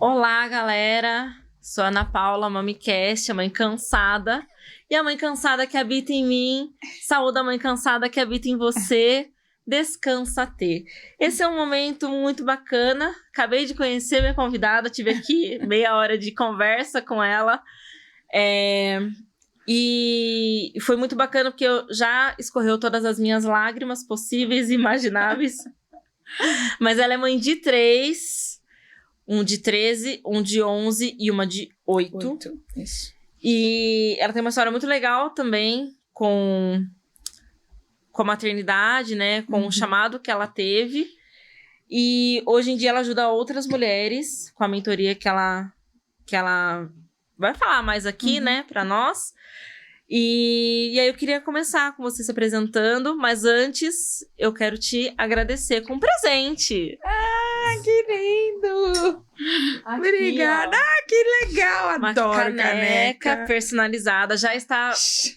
Olá, galera! Sou a Ana Paula, MamiCast, a mãe cansada. E a mãe cansada que habita em mim, saúde a mãe cansada que habita em você, descansa ter. Esse é um momento muito bacana. Acabei de conhecer minha convidada, tive aqui meia hora de conversa com ela. E foi muito bacana porque já escorreu todas as minhas lágrimas possíveis e imagináveis. Mas ela é mãe de 3, um de 13, um de 11 e uma de 8. Isso. E ela tem uma história muito legal também com a maternidade, né? Com o chamado que ela teve. E hoje em dia ela ajuda outras mulheres com a mentoria que ela vai falar mais aqui, né? Pra nós. E aí eu queria começar com você se apresentando, mas antes eu quero te agradecer com um presente. Ah, que lindo! Aqui, Obrigada! ó. Ah, que legal! Adoro Uma caneca personalizada. Já está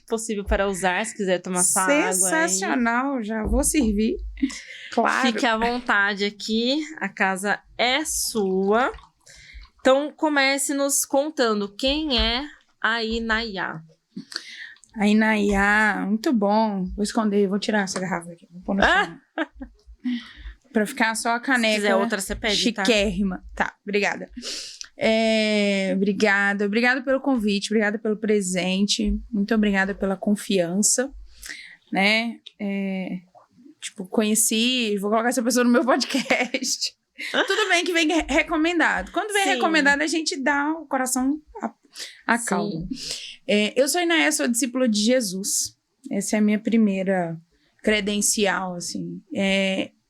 possível para usar, se quiser tomar sua água aí. Sensacional! Já vou servir. Claro. Fique à vontade aqui, a casa é sua. Então comece nos contando quem é a Inayá. A Inayá, muito bom. Vou esconder, vou tirar essa garrafa aqui. Vou pôr no chão. Pra ficar só a caneca. Se quiser outra, você pede, chiquérrima. Tá, obrigada. Obrigada pelo convite, obrigada pelo presente. Muito obrigada pela confiança, né? Conheci, vou colocar essa pessoa no meu podcast. Tudo bem que vem recomendado. Quando vem recomendado, a gente dá o coração a calma. Eu sou Inayá, sou discípula de Jesus. Essa é a minha primeira credencial, assim.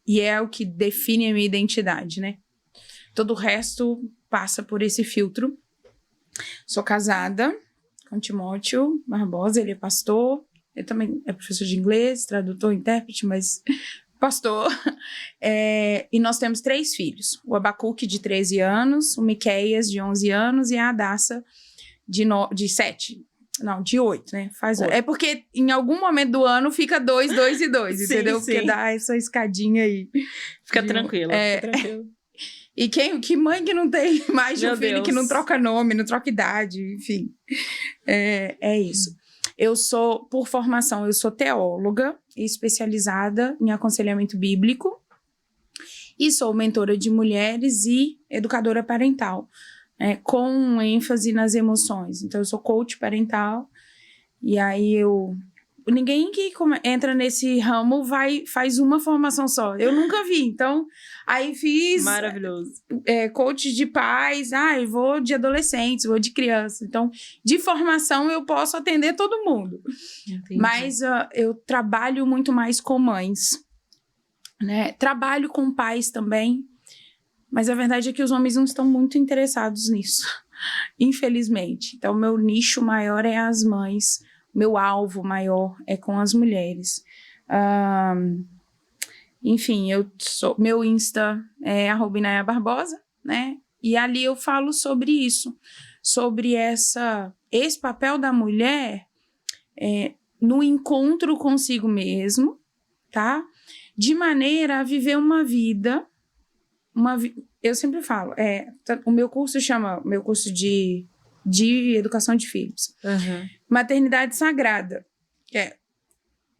E é o que define a minha identidade, né? Todo o resto passa por esse filtro. Sou casada com Timóteo Barbosa, ele é pastor. Ele também é professor de inglês, tradutor, intérprete, mas pastor. E nós temos 3 filhos. O Abacuque, de 13 anos, o Miqueias, de 11 anos, e a Adassa, de 7. Não, de 8, né? É porque em algum momento do ano fica 2, 2 e 2, entendeu? Sim. Porque dá essa escadinha aí. Fica tranquila, fica tranquila. E que mãe que não tem mais de um filho, Deus. que não troca nome, não troca idade, enfim. É isso. Por formação, eu sou teóloga especializada em aconselhamento bíblico e sou mentora de mulheres e educadora parental, com ênfase nas emoções. Então, eu sou coach parental e aí ninguém que entra nesse ramo faz uma formação só. Eu nunca vi. Então, aí fiz... Maravilhoso. Coach de pais. Eu vou de adolescentes, vou de crianças. Então, de formação, eu posso atender todo mundo. Entendi. Mas eu trabalho muito mais com mães, né? Trabalho com pais também. Mas a verdade é que os homens não estão muito interessados nisso, infelizmente. Então, meu nicho maior é as mães. Meu alvo maior é com as mulheres. Enfim, meu Insta é @Inayá Barbosa, né? E ali eu falo sobre isso, sobre esse papel da mulher no encontro consigo mesmo, tá? De maneira a viver uma vida. Eu sempre falo, o meu curso chama, de educação de filhos. Maternidade sagrada, que é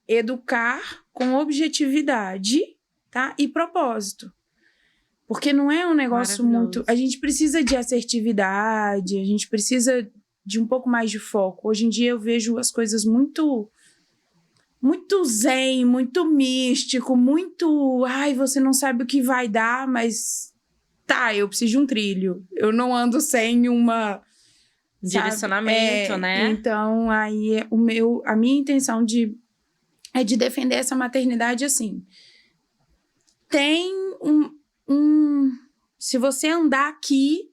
educar com objetividade, tá? E propósito. Porque não é um negócio muito... A gente precisa de assertividade, a gente precisa de um pouco mais de foco. Hoje em dia eu vejo as coisas muito zen, muito místico, muito... você não sabe o que vai dar, mas... eu preciso de um trilho. Eu não ando sem uma... direcionamento, né? Então, aí a minha intenção é de defender essa maternidade assim. Tem se você andar aqui,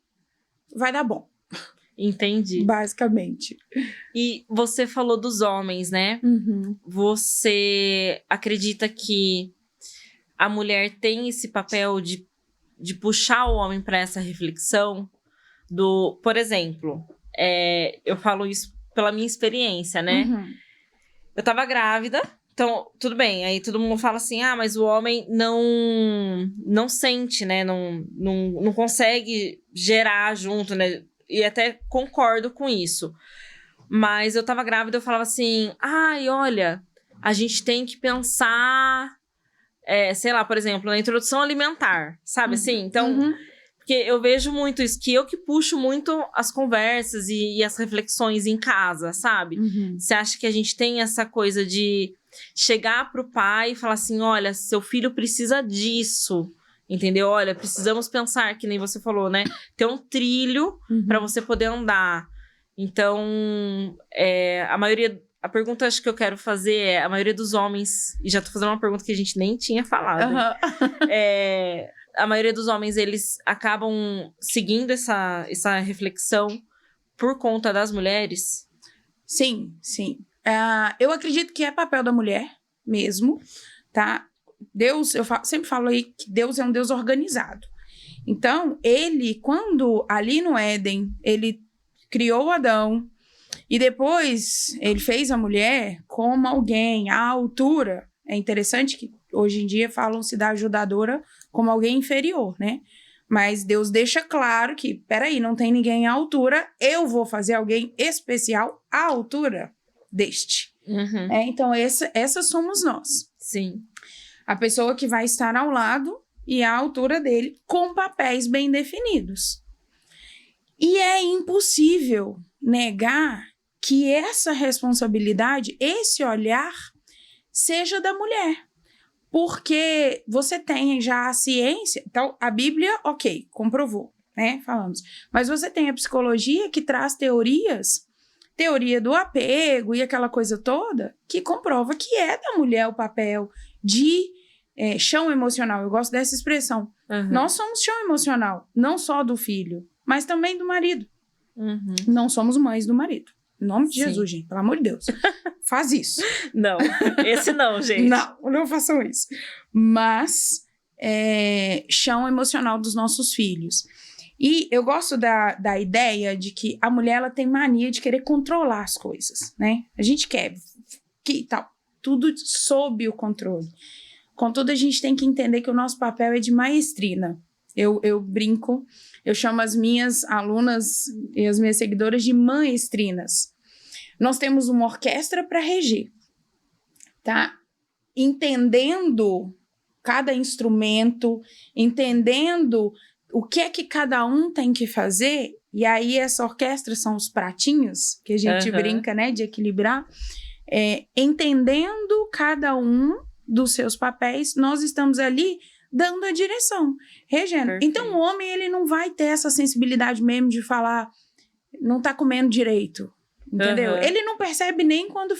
vai dar bom. Entendi. Basicamente. E você falou dos homens, né? Você acredita que a mulher tem esse papel de puxar o homem para essa reflexão? Por exemplo, eu falo isso pela minha experiência, né? Eu tava grávida, Então, tudo bem. Aí todo mundo fala assim, mas o homem não sente, né? Não consegue gerar junto, né? E até concordo com isso. Mas eu tava grávida, eu falava assim, olha, a gente tem que pensar, sei lá, por exemplo, na introdução alimentar, sabe assim? Então, porque eu vejo muito isso, que eu que puxo muito as conversas e as reflexões em casa, sabe? Você acha que a gente tem essa coisa de chegar pro pai e falar assim, olha, seu filho precisa disso, entendeu? Olha, precisamos pensar, que nem você falou, né? Ter um trilho para você poder andar. Então, a pergunta acho que eu quero fazer é, a maioria dos homens, e já tô fazendo uma pergunta que a gente nem tinha falado, a maioria dos homens, eles acabam seguindo essa reflexão por conta das mulheres? Sim. Eu acredito que é papel da mulher mesmo, tá? Deus, sempre falo aí que Deus é um Deus organizado. Então, ele, quando ali no Éden, ele criou Adão e depois ele fez a mulher como alguém à altura. É interessante que hoje em dia falam-se da ajudadora como alguém inferior, né? Mas Deus deixa claro que, peraí, não tem ninguém à altura, eu vou fazer alguém especial à altura deste. Então, essa somos nós. Sim. A pessoa que vai estar ao lado e à altura dele, com papéis bem definidos. E é impossível negar que essa responsabilidade, esse olhar, seja da mulher. Porque você tem já a ciência, então a Bíblia, ok, comprovou, né, falamos. Mas você tem a psicologia que traz teoria do apego e aquela coisa toda, que comprova que é da mulher o papel de chão emocional. Eu gosto dessa expressão. Nós somos chão emocional, não só do filho, mas também do marido. Não somos mães do marido. Em nome de Jesus, gente, pelo amor de Deus. Faz isso. Não, esse não, gente. Não façam isso. Mas, chão emocional dos nossos filhos. E eu gosto da ideia de que a mulher ela tem mania de querer controlar as coisas, né? A gente quer que tal, tudo sob o controle. Contudo, a gente tem que entender que o nosso papel é de maestrina. Eu brinco, eu chamo as minhas alunas e as minhas seguidoras de maestrinas. Nós temos uma orquestra para reger, tá? Entendendo cada instrumento, entendendo o que é que cada um tem que fazer, e aí essa orquestra são os pratinhos, que a gente brinca, né, de equilibrar, entendendo cada um dos seus papéis, nós estamos ali dando a direção, regendo. Perfeito. Então, o homem, ele não vai ter essa sensibilidade mesmo de falar, não tá comendo direito, entendeu? Ele não percebe nem quando...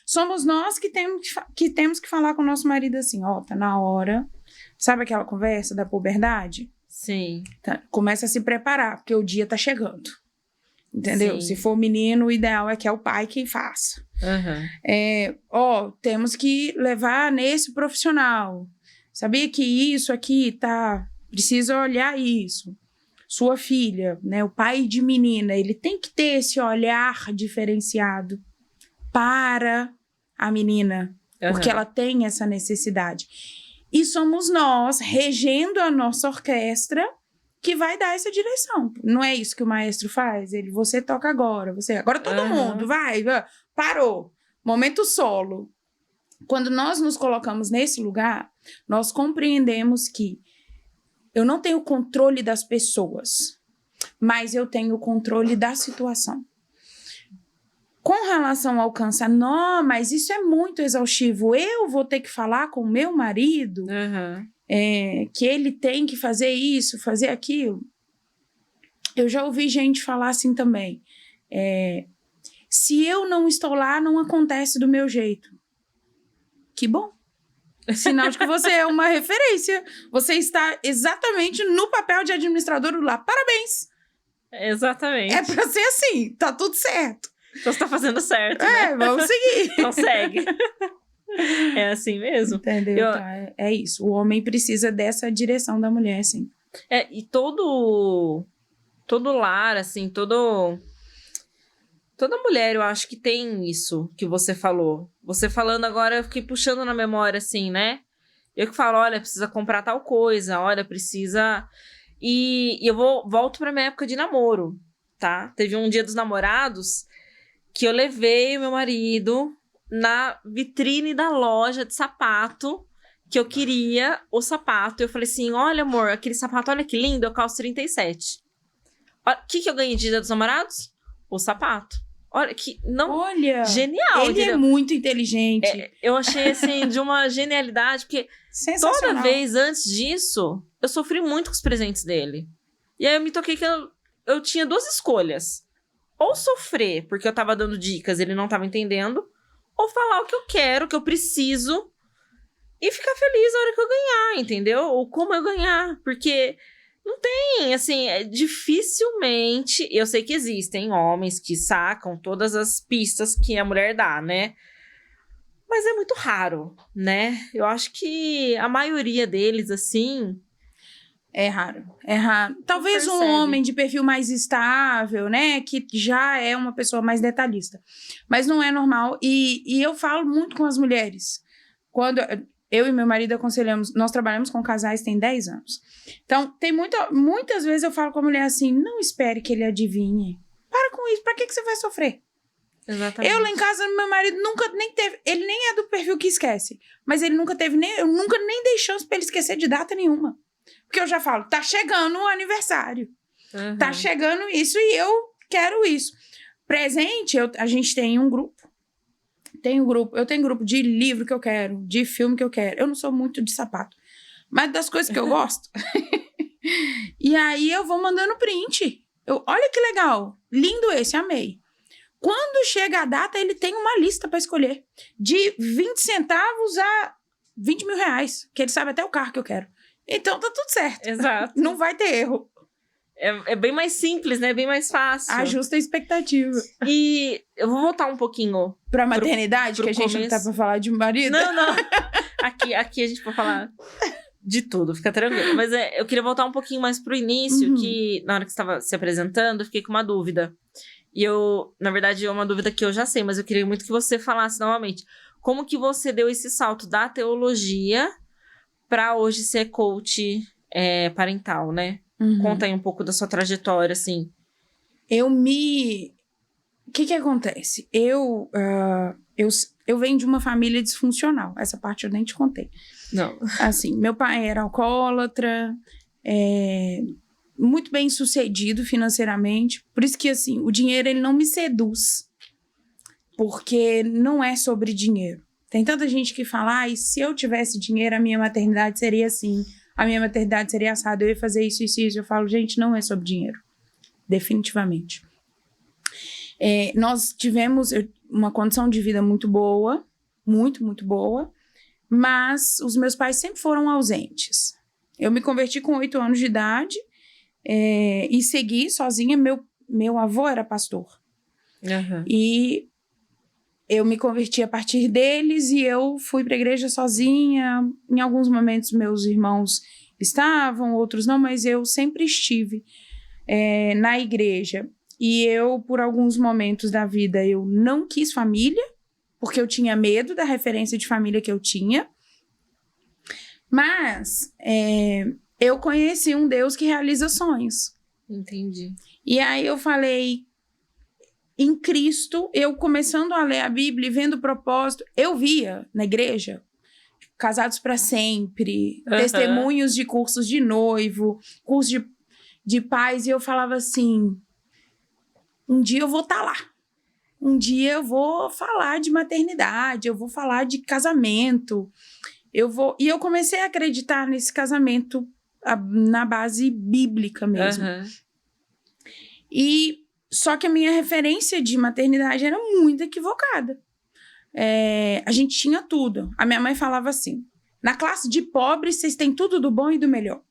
somos nós que temos que falar com o nosso marido assim, tá na hora. Sabe aquela conversa da puberdade? Sim. Tá, começa a se preparar, porque o dia tá chegando. Entendeu? Sim. Se for menino, o ideal é que é o pai quem faça. Temos que levar nesse profissional. Sabia que isso aqui tá... Precisa olhar isso. Sua filha, né? O pai de menina, ele tem que ter esse olhar diferenciado para a menina. Porque ela tem essa necessidade. E somos nós, regendo a nossa orquestra, que vai dar essa direção. Não é isso que o maestro faz? Você toca agora. Agora todo mundo, vai. Parou. Momento solo. Quando nós nos colocamos nesse lugar, nós compreendemos que eu não tenho controle das pessoas, mas eu tenho o controle da situação. Com relação ao câncer, não, mas isso é muito exaustivo. Eu vou ter que falar com o meu marido que ele tem que fazer isso, fazer aquilo. Eu já ouvi gente falar assim também. Se eu não estou lá, não acontece do meu jeito. Que bom. Sinal de que você é uma referência. Você está exatamente no papel de administrador lá. Parabéns. Exatamente. É pra ser assim. Tá tudo certo. Então você tá fazendo certo, né? Vamos seguir. Então segue. É assim mesmo. Entendeu? É isso. O homem precisa dessa direção da mulher, sim. E todo lar, assim, Toda mulher, eu acho que tem isso que você falou. Você falando agora, eu fiquei puxando na memória, assim, né? Eu que falo, olha, precisa comprar tal coisa, olha, precisa... E eu volto pra minha época de namoro, tá? Teve um dia dos namorados que eu levei o meu marido na vitrine da loja de sapato, que eu queria o sapato. Eu falei assim, olha, amor, aquele sapato, olha que lindo, eu calço 37. O que eu ganhei de dia dos namorados? O sapato. Olha, que não... Olha, Genial, ele entendeu? é muito inteligente. Eu achei, assim, de uma genialidade, porque Sensacional. toda vez antes disso, eu sofri muito com os presentes dele. E aí eu me toquei que eu tinha duas escolhas. Ou sofrer, porque eu tava dando dicas, ele não tava entendendo, ou falar o que eu quero, o que eu preciso, e ficar feliz na hora que eu ganhar, entendeu? Ou como eu ganhar, porque... Não tem, assim, dificilmente... Eu sei que existem homens que sacam todas as pistas que a mulher dá, né? Mas é muito raro, né? Eu acho que a maioria deles, assim... É raro, é raro. Talvez um percebe. homem de perfil mais estável, né? Que já é uma pessoa mais detalhista. Mas não é normal. E eu falo muito com as mulheres. Quando eu e meu marido aconselhamos... Nós trabalhamos com casais tem 10 anos. Então, muitas vezes eu falo com a mulher assim, não espere que ele adivinhe. Para com isso, pra que você vai sofrer? Exatamente. Eu lá em casa, meu marido nunca nem teve... Ele nem é do perfil que esquece. Mas ele nunca teve nem... Eu nunca nem dei chance pra ele esquecer de data nenhuma. Porque eu já falo, tá chegando o aniversário. Uhum. Tá chegando isso e eu quero isso. Presente, a gente tem um grupo. Eu tenho grupo de livro que eu quero, de filme que eu quero. Eu não sou muito de sapato. Mas das coisas que eu gosto. E aí eu vou mandando print. Olha que legal. Lindo esse, amei. Quando chega a data, ele tem uma lista para escolher. De 20 centavos a 20 mil reais. Que ele sabe até o carro que eu quero. Então tá tudo certo. Exato. Não vai ter erro. É bem mais simples, né? Bem mais fácil. Ajusta a expectativa. E eu vou voltar um pouquinho... Pra maternidade, pro que a gente não tá pra falar de marido. Não. Aqui a gente vai falar de tudo, fica tranquilo. Mas eu queria voltar um pouquinho mais pro início, que na hora que você estava se apresentando, eu fiquei com uma dúvida. E na verdade, é uma dúvida que eu já sei, mas eu queria muito que você falasse novamente. Como que você deu esse salto da teologia pra hoje ser coach parental, né? Conta aí um pouco da sua trajetória, assim. O que acontece? Eu venho de uma família disfuncional. Essa parte eu nem te contei. Não. Assim, meu pai era alcoólatra, muito bem sucedido financeiramente. Por isso que, assim, o dinheiro, ele não me seduz. Porque não é sobre dinheiro. Tem tanta gente que fala, se eu tivesse dinheiro, a minha maternidade seria assim. A minha maternidade seria assada, eu ia fazer isso, isso, isso. Eu falo, gente, não é sobre dinheiro. Definitivamente. Nós tivemos uma condição de vida muito boa, muito, muito boa, mas os meus pais sempre foram ausentes. Eu me converti com 8 anos de idade e segui sozinha. Meu avô era pastor. Uhum. E eu me converti a partir deles e eu fui para a igreja sozinha. Em alguns momentos meus irmãos estavam, outros não, mas eu sempre estive na igreja. E eu, por alguns momentos da vida, eu não quis família, porque eu tinha medo da referência de família que eu tinha. Mas eu conheci um Deus que realiza sonhos. Entendi. E aí eu falei, em Cristo, eu começando a ler a Bíblia e vendo o propósito, eu via na igreja casados para sempre, testemunhos de cursos de noivo, cursos de pais, e eu falava assim, um dia eu vou estar lá. Um dia eu vou falar de maternidade, eu vou falar de casamento. E eu comecei a acreditar nesse casamento na base bíblica mesmo. Só que a minha referência de maternidade era muito equivocada. A gente tinha tudo. A minha mãe falava assim, na classe de pobres vocês têm tudo do bom e do melhor.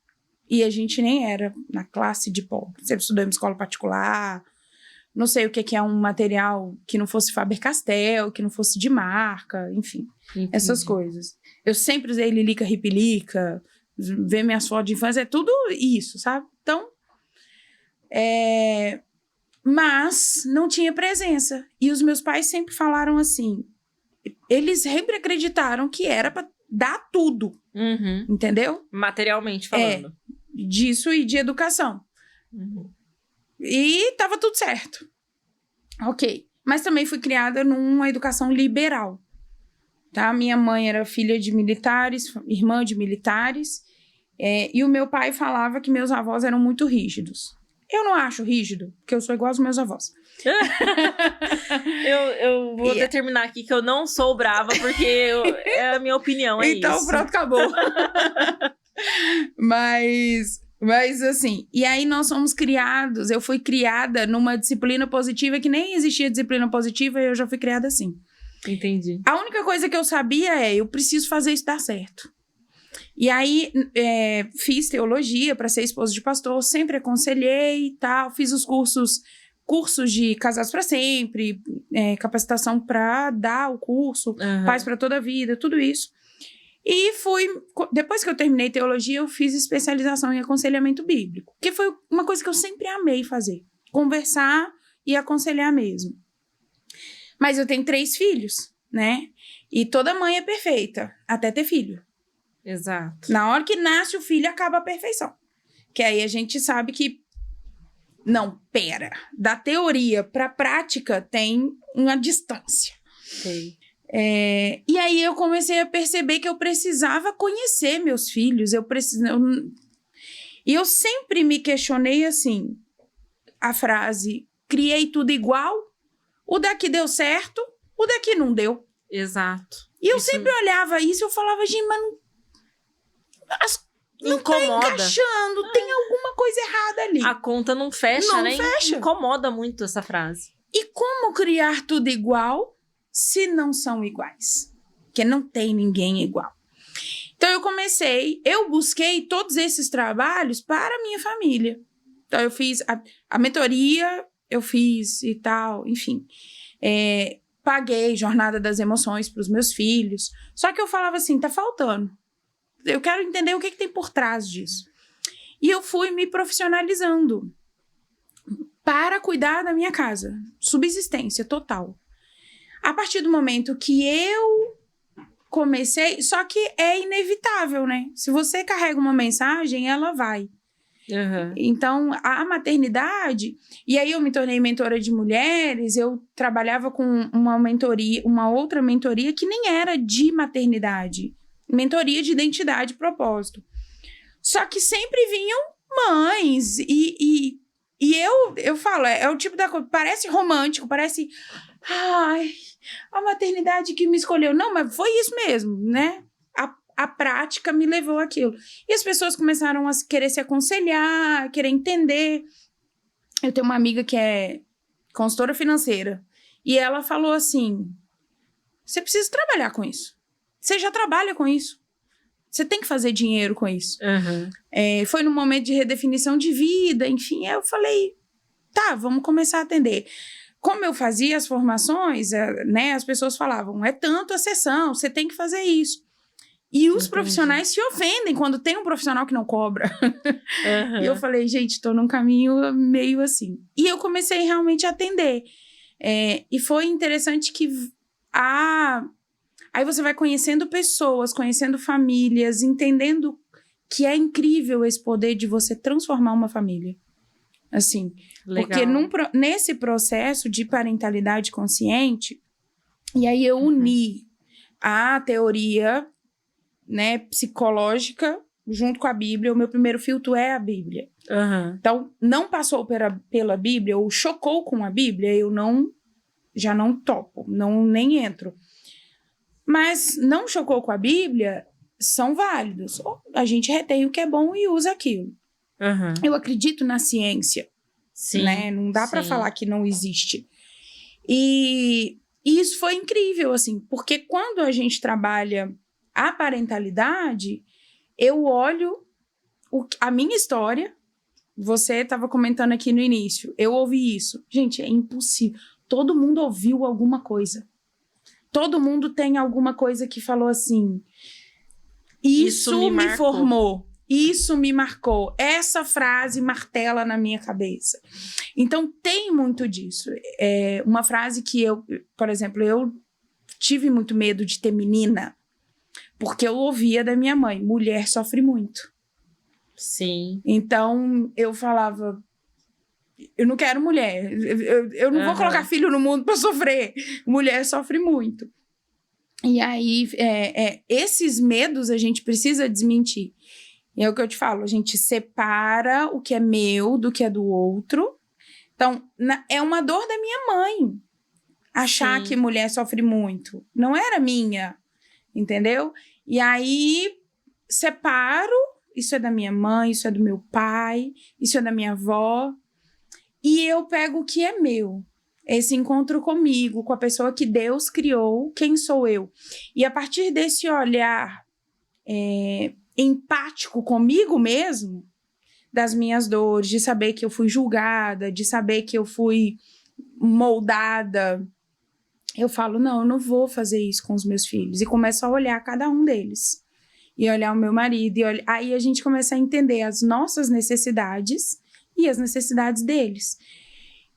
E a gente nem era na classe de pobre. Sempre estudou em escola particular. Não sei o que é um material que não fosse Faber-Castell, que não fosse de marca, enfim. Entendi. Essas coisas. Eu sempre usei Lilica Ripilica, ver minhas fotos de infância, é tudo isso, sabe? Então, Mas não tinha presença. E os meus pais sempre falaram assim, eles sempre acreditaram que era pra dar tudo, entendeu? Materialmente falando. Disso e de educação. E tava tudo certo. Ok. Mas também fui criada numa educação liberal. Tá? Minha mãe era filha de militares, irmã de militares. E o meu pai falava que meus avós eram muito rígidos. Eu não acho rígido, porque eu sou igual aos meus avós. eu vou determinar aqui que eu não sou brava, porque é a minha opinião, então, isso. Pronto, acabou. Mas assim, e aí nós fomos criados, eu fui criada numa disciplina positiva que nem existia disciplina positiva e eu já fui criada assim. Entendi. A única coisa que eu sabia eu preciso fazer isso dar certo. E aí, fiz teologia para ser esposa de pastor, sempre aconselhei e tal, fiz os cursos de Casados para Sempre, capacitação para dar o curso, Paz para Toda a Vida, tudo isso. E depois que eu terminei teologia, eu fiz especialização em aconselhamento bíblico, que foi uma coisa que eu sempre amei fazer, conversar e aconselhar mesmo. Mas eu tenho 3 filhos, né? E toda mãe é perfeita, até ter filho. Exato. Na hora que nasce o filho, acaba a perfeição. Que aí a gente sabe que... Não, pera. Da teoria para a prática tem uma distância. Sei. E aí eu comecei a perceber que eu precisava conhecer meus filhos. E eu sempre me questionei assim, a frase, criei tudo igual, o daqui deu certo, o daqui não deu. Exato. E eu sempre olhava isso e eu falava, gente, mas não incomoda. Tá encaixando, tem alguma coisa errada ali. A conta não fecha, não né? Fecha. Incomoda muito essa frase. E como criar tudo igual se não são iguais? Porque não tem ninguém igual. Então eu busquei todos esses trabalhos para a minha família. Então eu fiz a mentoria, eu fiz e tal, enfim. Paguei Jornada das Emoções para os meus filhos. Só que eu falava assim, tá faltando. Eu quero entender o que tem por trás disso. E eu fui me profissionalizando para cuidar da minha casa. Subsistência total. A partir do momento que eu comecei... Só que é inevitável, né? Se você carrega uma mensagem, ela vai. Então, a maternidade... E aí eu me tornei mentora de mulheres, eu trabalhava com uma outra mentoria que nem era de maternidade. Mentoria de identidade e propósito. Só que sempre vinham mães. E eu falo, é o tipo da coisa, parece romântico, parece... Ai, a maternidade que me escolheu. Não, mas foi isso mesmo, né? A prática me levou àquilo. E as pessoas começaram a querer se aconselhar, a querer entender. Eu tenho uma amiga que é consultora financeira. E ela falou assim, você precisa trabalhar com isso. Você já trabalha com isso. Você tem que fazer dinheiro com isso. Foi num momento de redefinição de vida, enfim. Eu falei, tá, vamos começar a atender. Como eu fazia as formações, né, as pessoas falavam, é tanto a sessão, você tem que fazer isso. E os profissionais se ofendem quando tem um profissional que não cobra. E eu falei, gente, tô num caminho meio assim. E eu comecei realmente a atender. E foi interessante que aí você vai conhecendo pessoas, conhecendo famílias, entendendo que é incrível esse poder de você transformar uma família. Assim, legal. Porque nesse processo de parentalidade consciente, e aí eu uni a teoria, né, psicológica junto com a Bíblia. O meu primeiro filtro é a Bíblia. Então, não passou pela Bíblia ou chocou com a Bíblia, eu já não topo, nem entro. Mas não chocou com a Bíblia, são válidos. A gente retém o que é bom e usa aquilo. Eu acredito na ciência. Sim, né? Não dá para falar que não existe. E isso foi incrível, assim, porque quando a gente trabalha a parentalidade, eu olho a minha história. Você estava comentando aqui no início, eu ouvi isso. Gente, é impossível. Todo mundo ouviu alguma coisa. Todo mundo tem alguma coisa que falou assim, isso me formou. isso me marcou. Essa frase martela na minha cabeça. Então, tem muito disso. Uma frase que eu, por exemplo, eu tive muito medo de ter menina, porque eu ouvia da minha mãe, mulher sofre muito. Sim. Então, eu falava, eu não quero mulher. Eu não vou colocar filho no mundo para sofrer. Mulher sofre muito. E aí, esses medos a gente precisa desmentir. E é o que eu te falo, a gente separa o que é meu do que é do outro. Então, é uma dor da minha mãe achar Sim. que mulher sofre muito. Não era minha, entendeu? E aí, separo, isso é da minha mãe, isso é do meu pai, isso é da minha avó. E eu pego o que é meu. Esse encontro comigo, com a pessoa que Deus criou, quem sou eu. E a partir desse olhar empático comigo mesmo, das minhas dores, de saber que eu fui julgada, de saber que eu fui moldada, eu falo, não, eu não vou fazer isso com os meus filhos. E começo a olhar cada um deles. E olhar o meu marido. Aí a gente começa a entender as nossas necessidades e as necessidades deles.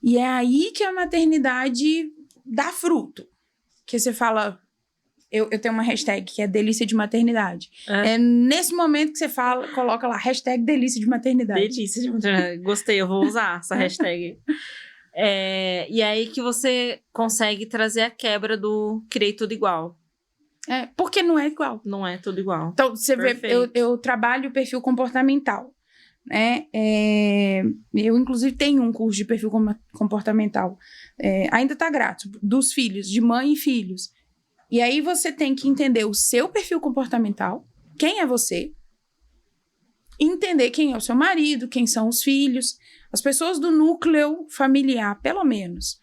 E é aí que a maternidade dá fruto. Que você fala... Eu tenho uma hashtag que é delícia de maternidade. É nesse momento que você fala, coloca lá, hashtag delícia de maternidade. Delícia de maternidade. Gostei, eu vou usar essa hashtag. E aí que você consegue trazer a quebra do criei tudo igual. Porque não é igual. Não é tudo igual. Então, você vê, eu trabalho o perfil comportamental, né? Eu, inclusive, tenho um curso de perfil comportamental. Ainda tá grátis, dos filhos, de mãe e filhos. E aí você tem que entender o seu perfil comportamental, quem é você, entender quem é o seu marido, quem são os filhos, as pessoas do núcleo familiar, pelo menos.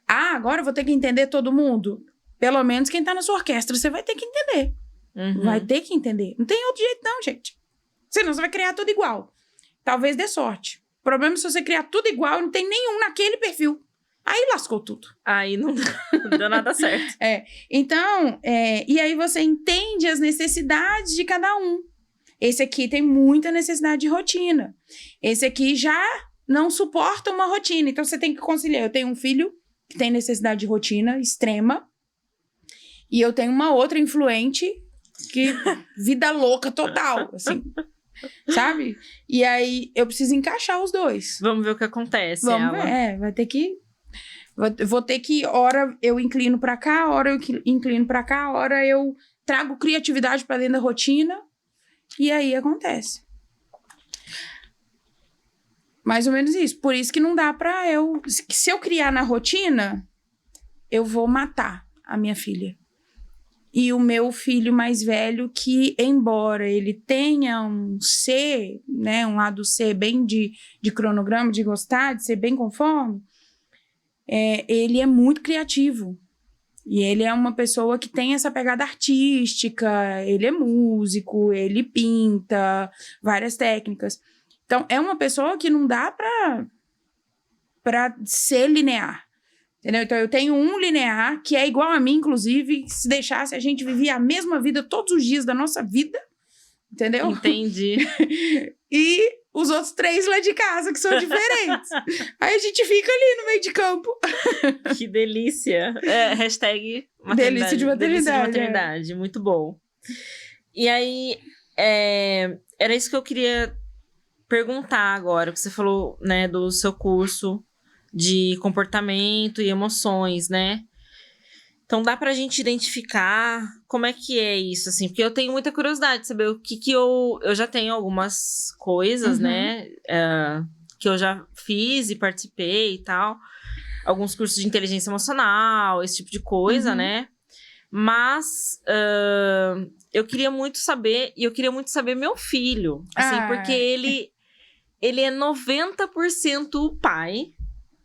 Agora eu vou ter que entender todo mundo? Pelo menos quem tá na sua orquestra, você vai ter que entender. Uhum. Vai ter que entender. Não tem outro jeito não, gente. Senão você vai criar tudo igual. Talvez dê sorte. O problema é se você criar tudo igual e não tem nenhum naquele perfil. Aí lascou tudo. Aí não deu nada certo. Então, e aí você entende as necessidades de cada um. Esse aqui tem muita necessidade de rotina. Esse aqui já não suporta uma rotina. Então, você tem que conciliar. Eu tenho um filho que tem necessidade de rotina extrema. E eu tenho uma outra influente que vida louca total, assim. Sabe? E aí, eu preciso encaixar os dois. Vamos ver o que acontece. Vamos ver. Vai ter que... Vou ter que, hora eu inclino pra cá, hora eu inclino pra cá, hora eu trago criatividade pra dentro da rotina. E aí acontece. Mais ou menos isso. Por isso que não dá pra eu... Se eu criar na rotina, eu vou matar a minha filha. E o meu filho mais velho, que embora ele tenha um C, né, um lado C bem de cronograma, de gostar, de ser bem conforme, ele é muito criativo. E ele é uma pessoa que tem essa pegada artística, ele é músico, ele pinta, várias técnicas. Então, é uma pessoa que não dá pra ser linear. Entendeu? Então, eu tenho um linear que é igual a mim, inclusive, que se deixasse, a gente vivia a mesma vida todos os dias da nossa vida. Entendeu? Entendi. E os outros 3 lá de casa, que são diferentes. Aí a gente fica ali no meio de campo. Que delícia. Hashtag delícia de maternidade. Delícia de maternidade. Muito bom. E aí, era isso que eu queria perguntar agora. Que você falou, né, do seu curso de comportamento e emoções, né? Então, dá pra gente identificar como é que é isso, assim? Porque eu tenho muita curiosidade de saber o que eu já tenho algumas coisas, né? Que eu já fiz e participei e tal. Alguns cursos de inteligência emocional, esse tipo de coisa, né? Mas eu queria muito saber, e eu queria muito saber meu filho. Assim, porque ele é 90% pai.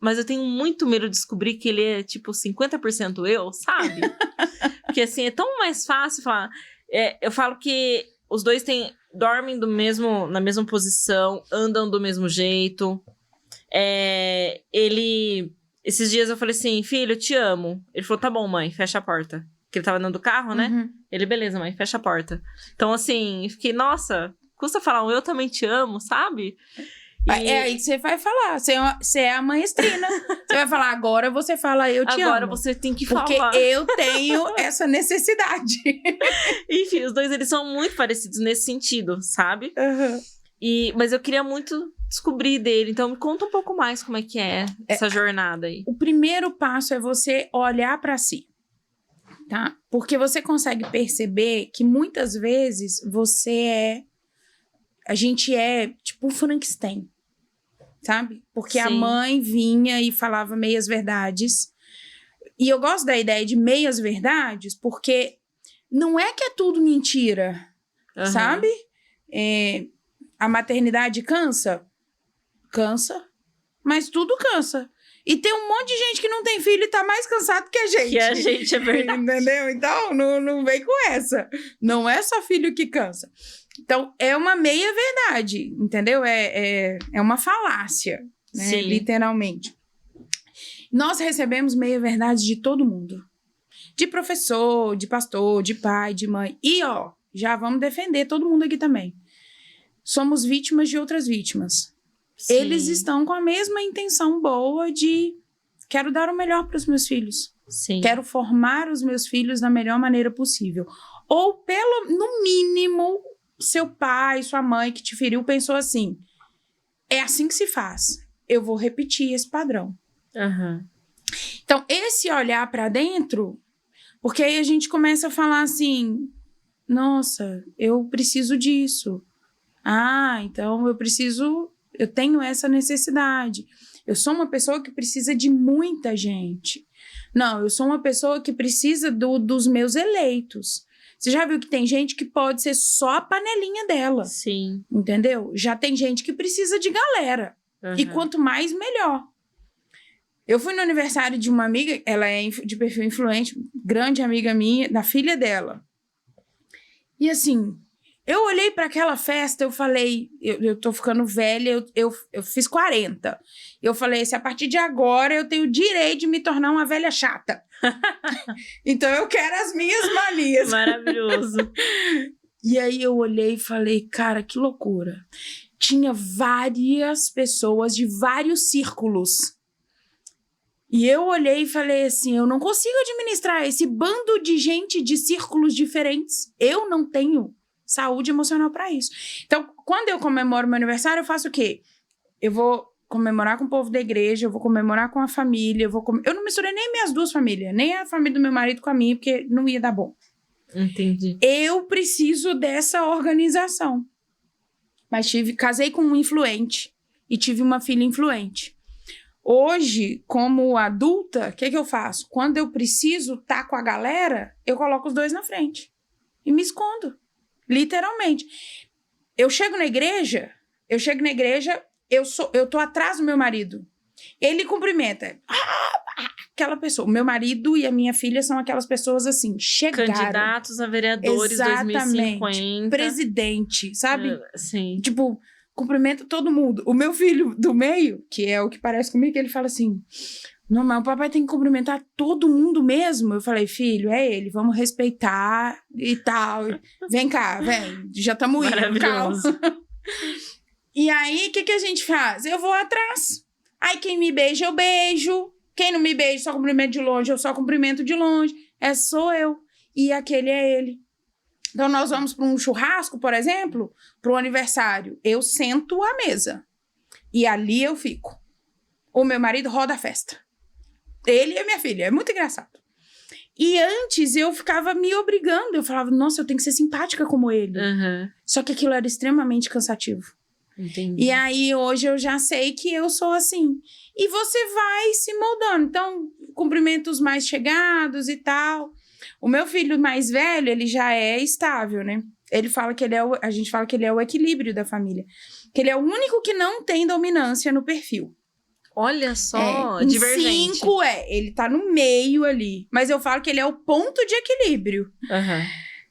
Mas eu tenho muito medo de descobrir que ele é, tipo, 50% eu, sabe? Porque, assim, é tão mais fácil falar... eu falo que os dois dormem na mesma posição, andam do mesmo jeito. Esses dias eu falei assim, filho, eu te amo. Ele falou, tá bom, mãe, fecha a porta. Porque ele tava dentro do carro, né? Ele, beleza, mãe, fecha a porta. Então, assim, fiquei, nossa... custa falar eu também te amo, sabe? É aí que você vai falar. Você é a maestrina. Você vai falar, agora você fala eu te amo. Agora você tem que porque falar. Porque eu tenho essa necessidade. Enfim, os dois, eles são muito parecidos nesse sentido, sabe? Mas eu queria muito descobrir dele. Então, me conta um pouco mais como é que é essa jornada aí. O primeiro passo é você olhar pra si. Tá? Porque você consegue perceber que muitas vezes a gente é tipo o Frankenstein, sabe? Porque a mãe vinha e falava meias verdades. E eu gosto da ideia de meias verdades, porque não é que é tudo mentira, sabe? A maternidade cansa? Cansa, mas tudo cansa. E tem um monte de gente que não tem filho e tá mais cansado que a gente. Que a gente, é verdade. Entendeu? Então, não vem com essa. Não é só filho que cansa. Então, é uma meia-verdade, entendeu? É uma falácia, né? Sim. Literalmente. Nós recebemos meia-verdade de todo mundo. De professor, de pastor, de pai, de mãe. E, ó, já vamos defender todo mundo aqui também. Somos vítimas de outras vítimas. Sim. Eles estão com a mesma intenção boa de quero dar o melhor para os meus filhos. Sim. Quero formar os meus filhos da melhor maneira possível. Ou, no mínimo, seu pai, sua mãe que te feriu pensou assim, é assim que se faz. Eu vou repetir esse padrão. Então, esse olhar para dentro, porque aí a gente começa a falar assim, nossa, eu preciso disso. Então eu tenho essa necessidade. Eu sou uma pessoa que precisa de muita gente. Não, eu sou uma pessoa que precisa dos meus eleitos. Você já viu que tem gente que pode ser só a panelinha dela? Sim. Entendeu? Já tem gente que precisa de galera. E quanto mais, melhor. Eu fui no aniversário de uma amiga, ela é de perfil influente, grande amiga minha, da filha dela. E assim, eu olhei para aquela festa, eu falei, eu tô ficando velha, eu fiz 40. Eu falei, se a partir de agora eu tenho o direito de me tornar uma velha chata. Então eu quero as minhas manias. Maravilhoso. E aí eu olhei e falei, cara, que loucura. Tinha várias pessoas de vários círculos. E eu olhei e falei assim, eu não consigo administrar esse bando de gente de círculos diferentes. Eu não tenho saúde emocional para isso. Então, quando eu comemoro meu aniversário, eu faço o quê? Eu vou comemorar com o povo da igreja, eu vou comemorar com a família, eu não misturei nem minhas duas famílias, nem a família do meu marido com a minha, porque não ia dar bom. Entendi. Eu preciso dessa organização. Mas casei com um influente e tive uma filha influente. Hoje, como adulta, o que eu faço? Quando eu preciso estar com a galera, eu coloco os dois na frente e me escondo. Literalmente. Eu chego na igreja, eu tô atrás do meu marido. Ele cumprimenta. Aquela pessoa. O meu marido e a minha filha são aquelas pessoas assim, chegaram. Candidatos a vereadores 2050. Presidente, sabe? Sim. Tipo, cumprimenta todo mundo. O meu filho do meio, que é o que parece comigo, ele fala assim, não, mas o papai tem que cumprimentar todo mundo mesmo. Eu falei, filho, é ele, vamos respeitar e tal. Vem cá, vem, já estamos indo, calma. E aí, o que a gente faz? Eu vou atrás. Aí, quem me beija, eu beijo. Quem não me beija, só cumprimento de longe, eu só cumprimento de longe. Sou eu. E aquele é ele. Então, nós vamos para um churrasco, por exemplo, para um aniversário. Eu sento à mesa. E ali eu fico. O meu marido roda a festa. Ele e a minha filha. É muito engraçado. E antes eu ficava me obrigando. Eu falava, nossa, eu tenho que ser simpática como ele. Só que aquilo era extremamente cansativo. Entendi. E aí, hoje eu já sei que eu sou assim. E você vai se moldando. Então, cumprimentos mais chegados e tal. O meu filho mais velho, ele já é estável, né? Ele fala que a gente fala que ele é o equilíbrio da família. Que ele é o único que não tem dominância no perfil. Olha só, divergente. 5 ele tá no meio ali. Mas eu falo que ele é o ponto de equilíbrio.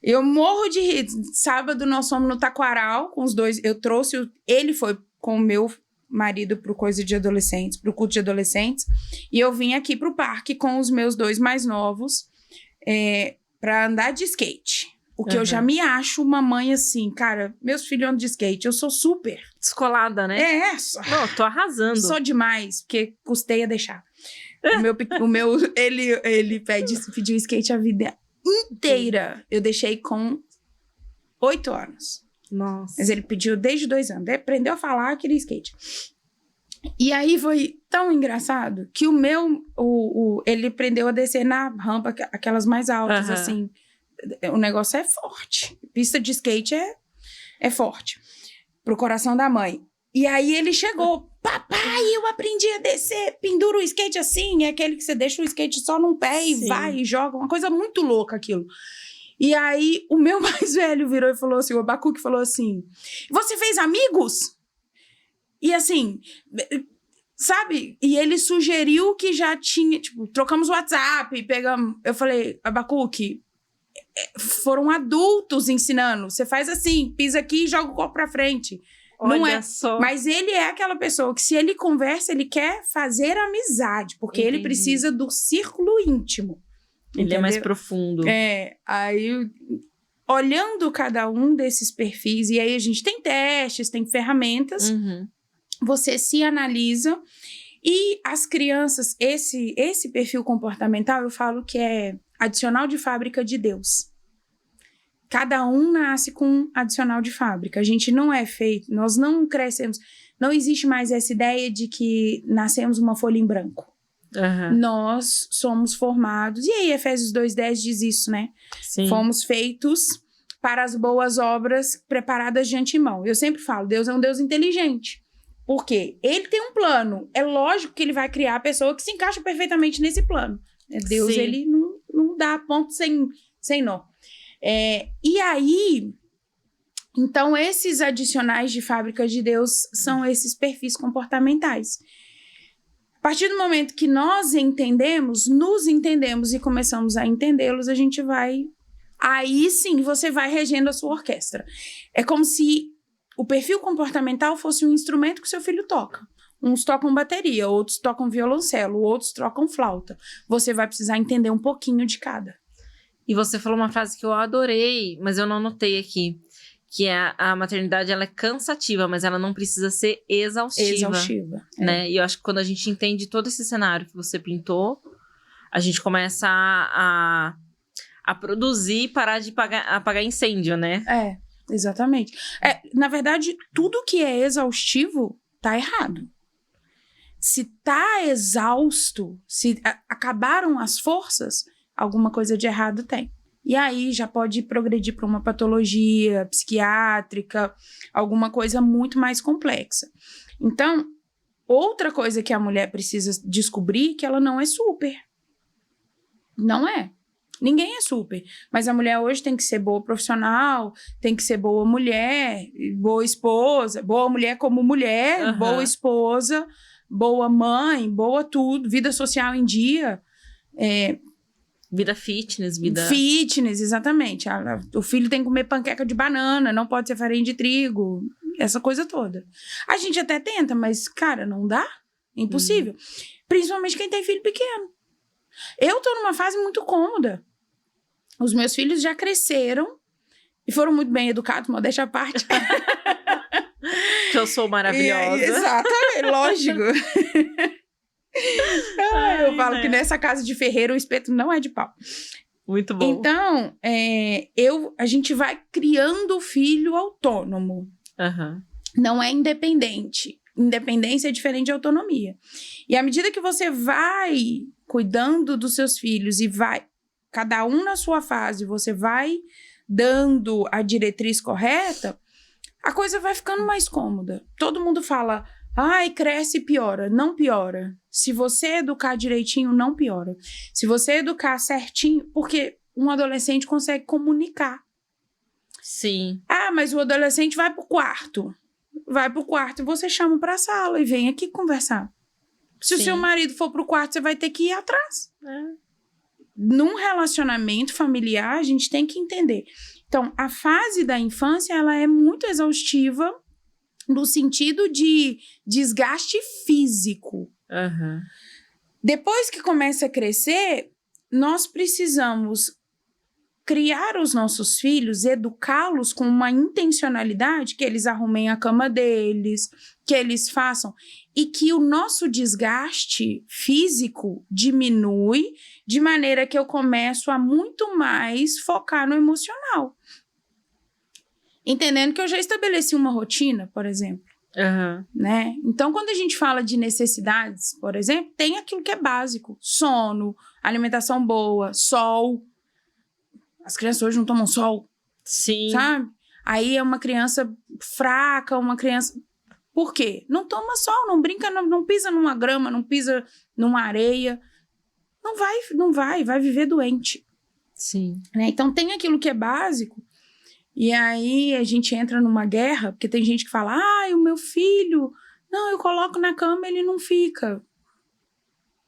Eu morro de rir. Sábado nós fomos no Taquaral com os dois. Ele foi com o meu marido pro coisa de adolescentes, pro culto de adolescentes. E eu vim aqui pro parque com os meus 2 mais novos pra andar de skate. Porque eu já me acho uma mãe assim, cara, meus filhos andam de skate, eu sou super. Descolada, né? Não, tô arrasando. Sou demais, porque custei a deixar. Ele pediu skate a vida inteira. Eu deixei com 8 anos. Nossa. Mas ele pediu desde 2 anos. Ele aprendeu a falar, queria skate. E aí foi tão engraçado que ele aprendeu a descer na rampa, aquelas mais altas, assim. O negócio é forte. Pista de skate é forte. Pro coração da mãe. E aí ele chegou, papai, eu aprendi a descer, pendura o skate assim, é aquele que você deixa o skate só num pé e vai e joga, uma coisa muito louca aquilo. E aí o meu mais velho virou e falou assim, o Abacuque falou assim, você fez amigos? E assim, sabe? E ele sugeriu que já tinha, tipo, trocamos o WhatsApp, pegamos, eu falei, Abacuque, foram adultos ensinando, você faz assim, pisa aqui e joga o copo pra frente. Não Olha é só. Mas ele é aquela pessoa que, se ele conversa, ele quer fazer amizade, porque ele precisa do círculo íntimo. Ele entendeu? é mais profundo. Aí, olhando cada um desses perfis, e aí a gente tem testes, tem ferramentas, você se analisa, e as crianças, esse perfil comportamental, eu falo que é adicional de fábrica de Deus. Cada um nasce com um adicional de fábrica. A gente não é feito, nós não crescemos. Não existe mais essa ideia de que nascemos uma folha em branco. Nós somos formados. E aí, Efésios 2:10 diz isso, né? Sim. Fomos feitos para as boas obras preparadas de antemão. Eu sempre falo, Deus é um Deus inteligente. Por quê? Ele tem um plano. É lógico que ele vai criar a pessoa que se encaixa perfeitamente nesse plano. Deus, ele não dá ponto sem nó. E aí, então, esses adicionais de fábrica de Deus são esses perfis comportamentais. A partir do momento que nós nos entendemos e começamos a entendê-los, a gente vai... Aí sim, você vai regendo a sua orquestra. É como se o perfil comportamental fosse um instrumento que seu filho toca. Uns tocam bateria, outros tocam violoncelo, outros tocam flauta. Você vai precisar entender um pouquinho de cada. E você falou uma frase que eu adorei, mas eu não anotei aqui. Que é a maternidade, ela é cansativa, mas ela não precisa ser exaustiva. Né? E eu acho que quando a gente entende todo esse cenário que você pintou, a gente começa a produzir e parar de apagar incêndio, né? Exatamente. Na verdade, tudo que é exaustivo tá errado. Se tá exausto, se acabaram as forças, alguma coisa de errado tem. E aí já pode progredir para uma patologia psiquiátrica, alguma coisa muito mais complexa. Então, outra coisa que a mulher precisa descobrir é que ela não é super. Não é. Ninguém é super. Mas a mulher hoje tem que ser boa profissional, tem que ser boa mulher, boa esposa, boa mulher como mulher, boa esposa, boa mãe, boa tudo, vida social em dia. Vida fitness, Fitness, exatamente. O filho tem que comer panqueca de banana, não pode ser farinha de trigo, essa coisa toda. A gente até tenta, mas, cara, não dá. É impossível. Principalmente quem tem filho pequeno. Eu tô numa fase muito cômoda. Os meus filhos já cresceram e foram muito bem educados, modéstia à parte. Que eu sou maravilhosa. Exatamente, lógico. Eu falo que nessa casa de ferreiro o espeto não é de pau. Muito bom. Então, a gente vai criando o filho autônomo. Não é independente. Independência é diferente de autonomia. E à medida que você vai cuidando dos seus filhos e vai, cada um na sua fase, você vai dando a diretriz correta, a coisa vai ficando mais cômoda. Todo mundo fala... Ai, cresce e piora. Não piora. Se você educar direitinho, não piora. Se você educar certinho... Porque um adolescente consegue comunicar. Sim. Mas o adolescente vai pro quarto. Vai pro quarto e você chama pra sala e vem aqui conversar. Se o seu marido for pro quarto, você vai ter que ir atrás. Num relacionamento familiar, a gente tem que entender. Então, a fase da infância, ela é muito exaustiva no sentido de desgaste físico. Depois que começa a crescer, nós precisamos criar os nossos filhos, educá-los com uma intencionalidade, que eles arrumem a cama deles, que eles façam, e que o nosso desgaste físico diminui, de maneira que eu começo a muito mais focar no emocional. Entendendo que eu já estabeleci uma rotina, por exemplo. Né? Então, quando a gente fala de necessidades, por exemplo, tem aquilo que é básico: sono, alimentação boa, sol. As crianças hoje não tomam sol. Sim. Sabe? Aí é uma criança fraca, uma criança... Por quê? Não toma sol, não brinca, não pisa numa grama, não pisa numa areia. Não vai viver doente. Sim. Né? Então, tem aquilo que é básico. E aí a gente entra numa guerra, porque tem gente que fala: o meu filho, não, eu coloco na cama, ele não fica.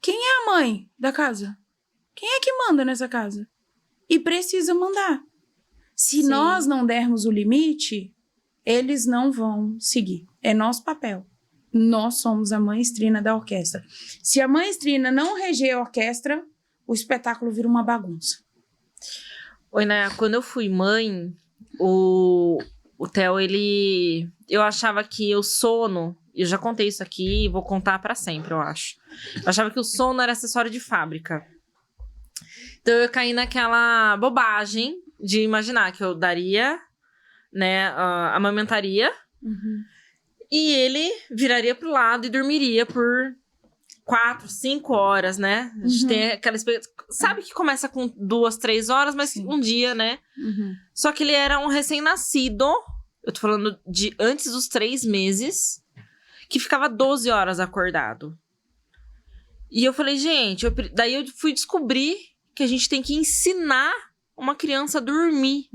Quem é a mãe da casa? Quem é que manda nessa casa? E precisa mandar. Se nós não dermos o limite, eles não vão seguir. É nosso papel. Nós somos a maestrina da orquestra. Se a maestrina não reger a orquestra, o espetáculo vira uma bagunça. Oi, Naya, quando eu fui mãe... O Theo, eu achava que o sono, eu já contei isso aqui e vou contar pra sempre, eu acho. Eu achava que o sono era acessório de fábrica. Então eu caí naquela bobagem de imaginar que eu daria, né, amamentaria, e ele viraria pro lado e dormiria por 4, 5 horas, né? A gente tem aquela experiência. Sabe que começa com 2, 3 horas, mas um dia, né? Só que ele era um recém-nascido. Eu tô falando de antes dos 3 meses. Que ficava 12 horas acordado. E eu falei, gente... Daí eu fui descobrir que a gente tem que ensinar uma criança a dormir.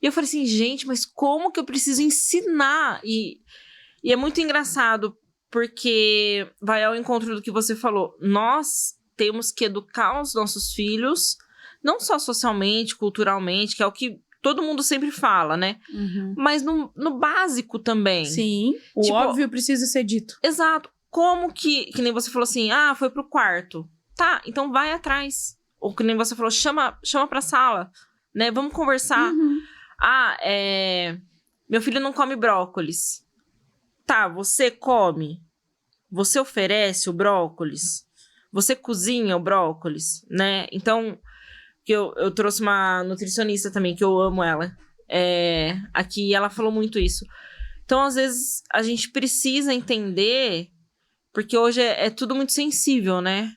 E eu falei assim, gente, mas como que eu preciso ensinar? E é muito engraçado... Porque vai ao encontro do que você falou. Nós temos que educar os nossos filhos, não só socialmente, culturalmente, que é o que todo mundo sempre fala, né? Mas no básico também. Sim, o óbvio precisa ser dito. Exato. Como que nem você falou assim, foi pro quarto. Tá, então vai atrás. Ou que nem você falou, chama pra sala, né? Vamos conversar. Meu filho não come brócolis. Tá, você come, você oferece o brócolis, você cozinha o brócolis, né? Então, eu trouxe uma nutricionista também, que eu amo ela, aqui, ela falou muito isso. Então, às vezes, a gente precisa entender, porque hoje é tudo muito sensível, né?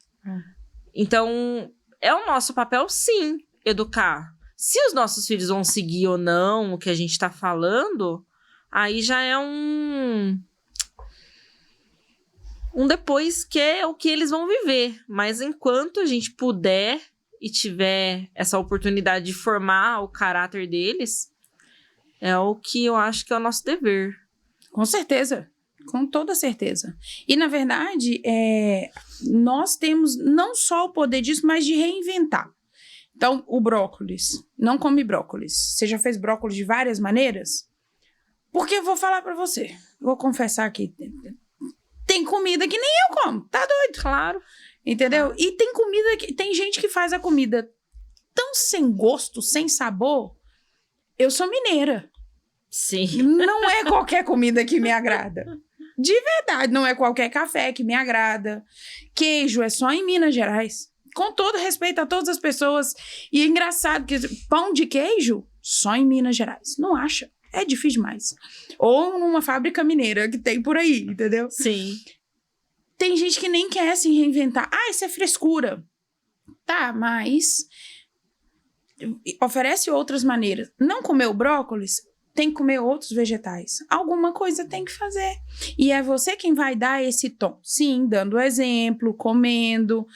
Então, é o nosso papel, sim, educar. Se os nossos filhos vão seguir ou não o que a gente tá falando... Aí já é um depois que é o que eles vão viver. Mas enquanto a gente puder e tiver essa oportunidade de formar o caráter deles, é o que eu acho que é o nosso dever. Com certeza. Com toda certeza. E, na verdade, nós temos não só o poder disso, mas de reinventar. Então, o brócolis. Não come brócolis. Você já fez brócolis de várias maneiras? Porque eu vou falar pra você, vou confessar aqui, tem comida que nem eu como, tá doido? Claro. Entendeu? E tem comida que... Tem gente que faz a comida tão sem gosto, sem sabor. Eu sou mineira. Sim. Não é qualquer comida que me agrada. De verdade, não é qualquer café que me agrada. Queijo é só em Minas Gerais. Com todo respeito a todas as pessoas. E é engraçado que pão de queijo, só em Minas Gerais. Não acha. É difícil demais. Ou numa fábrica mineira que tem por aí, entendeu? Sim. Tem gente que nem quer se reinventar. Isso é frescura. Tá, mas... oferece outras maneiras. Não comer o brócolis, tem que comer outros vegetais. Alguma coisa tem que fazer. E é você quem vai dar esse tom. Sim, dando exemplo, comendo.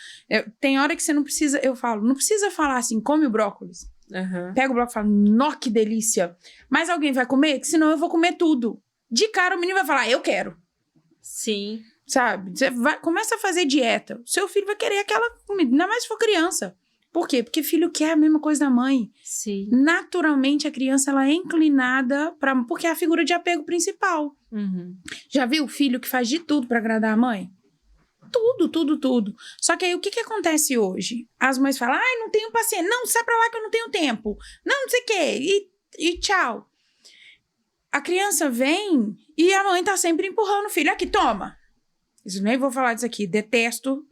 Tem hora que você não precisa... Eu falo, não precisa falar assim, come o brócolis. Pega o brócolis e fala, nó, que delícia. Mas alguém vai comer? Que senão eu vou comer tudo. De cara o menino vai falar, eu quero. Sim. Sabe? Você começa a fazer dieta. O seu filho vai querer aquela comida. Ainda mais se for criança. Por quê? Porque filho quer a mesma coisa da mãe. Sim. Naturalmente, a criança ela é inclinada para... Porque é a figura de apego principal. Já viu o filho que faz de tudo para agradar a mãe? tudo. Só que aí, o que acontece hoje? As mães falam, ai, não tenho paciência. Não, sai pra lá que eu não tenho tempo. Não sei o quê. E tchau. A criança vem e a mãe tá sempre empurrando o filho. Aqui, toma. Isso nem vou falar disso aqui. Detesto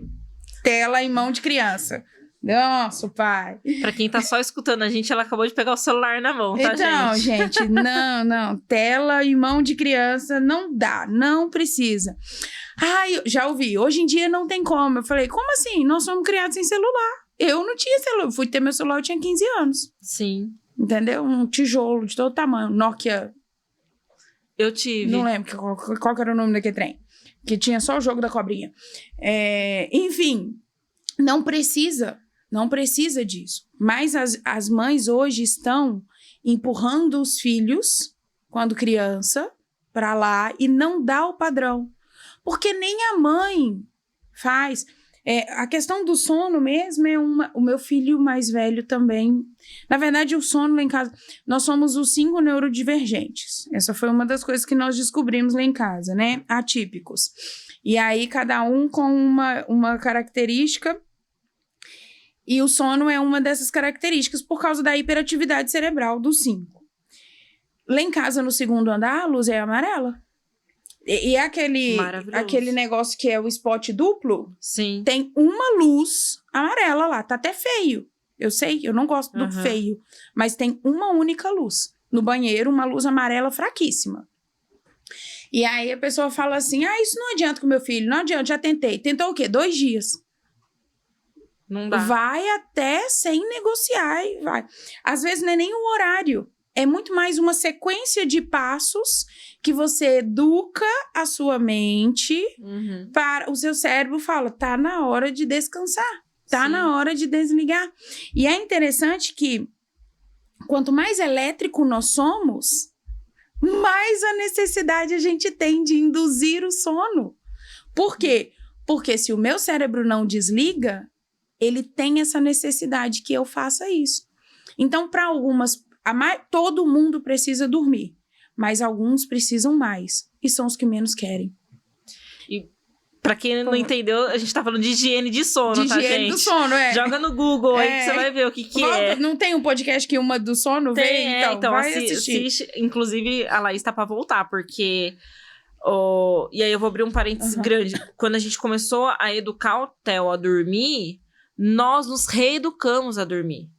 tela em mão de criança. Nossa, pai. Pra quem tá só escutando a gente, ela acabou de pegar o celular na mão, tá, então, gente? Não. Tela em mão de criança não dá, não precisa. Ai, já ouvi, hoje em dia não tem como. Eu falei, como assim? Nós somos criados sem celular. Eu não tinha celular, fui ter meu celular, eu tinha 15 anos. Sim. Entendeu? Um tijolo de todo tamanho, Nokia. Eu tive. Não lembro qual que era o nome daquele trem. Que tinha só o jogo da cobrinha. Enfim, não precisa disso. Mas as mães hoje estão empurrando os filhos, quando criança, para lá e não dá o padrão. Porque nem a mãe faz. A questão do sono mesmo o meu filho mais velho também. Na verdade, o sono lá em casa... Nós somos os 5 neurodivergentes. Essa foi uma das coisas que nós descobrimos lá em casa, né? Atípicos. E aí, cada um com uma característica... E o sono é uma dessas características por causa da hiperatividade cerebral dos 5. Lá em casa, no 2º andar, a luz é amarela. E é aquele negócio que é o spot duplo. Sim. Tem uma luz amarela lá. Tá até feio. Eu sei, eu não gosto do feio. Mas tem uma única luz. No banheiro, uma luz amarela fraquíssima. E aí a pessoa fala assim, isso não adianta com meu filho. Não adianta, já tentei. Tentou o quê? 2 dias. Não dá. Vai até sem negociar e vai. Às vezes não é nem o horário. É muito mais uma sequência de passos que você educa a sua mente para o seu cérebro fala, tá na hora de descansar. Tá na hora de desligar. E é interessante que quanto mais elétrico nós somos, mais a necessidade a gente tem de induzir o sono. Por quê? Porque se o meu cérebro não desliga, ele tem essa necessidade que eu faça isso. Então, para algumas, todo mundo precisa dormir, mas alguns precisam mais, e são os que menos querem. E pra quem não entendeu, a gente tá falando de higiene de sono, tá, gente? De higiene do sono, Joga no Google aí que você vai ver o que é. Não tem um podcast que uma do sono vem? Então vai assistir. Inclusive, a Laís tá pra voltar, porque... e aí eu vou abrir um parênteses grande. Quando a gente começou a educar o Theo a dormir... Nós nos reeducamos a dormir.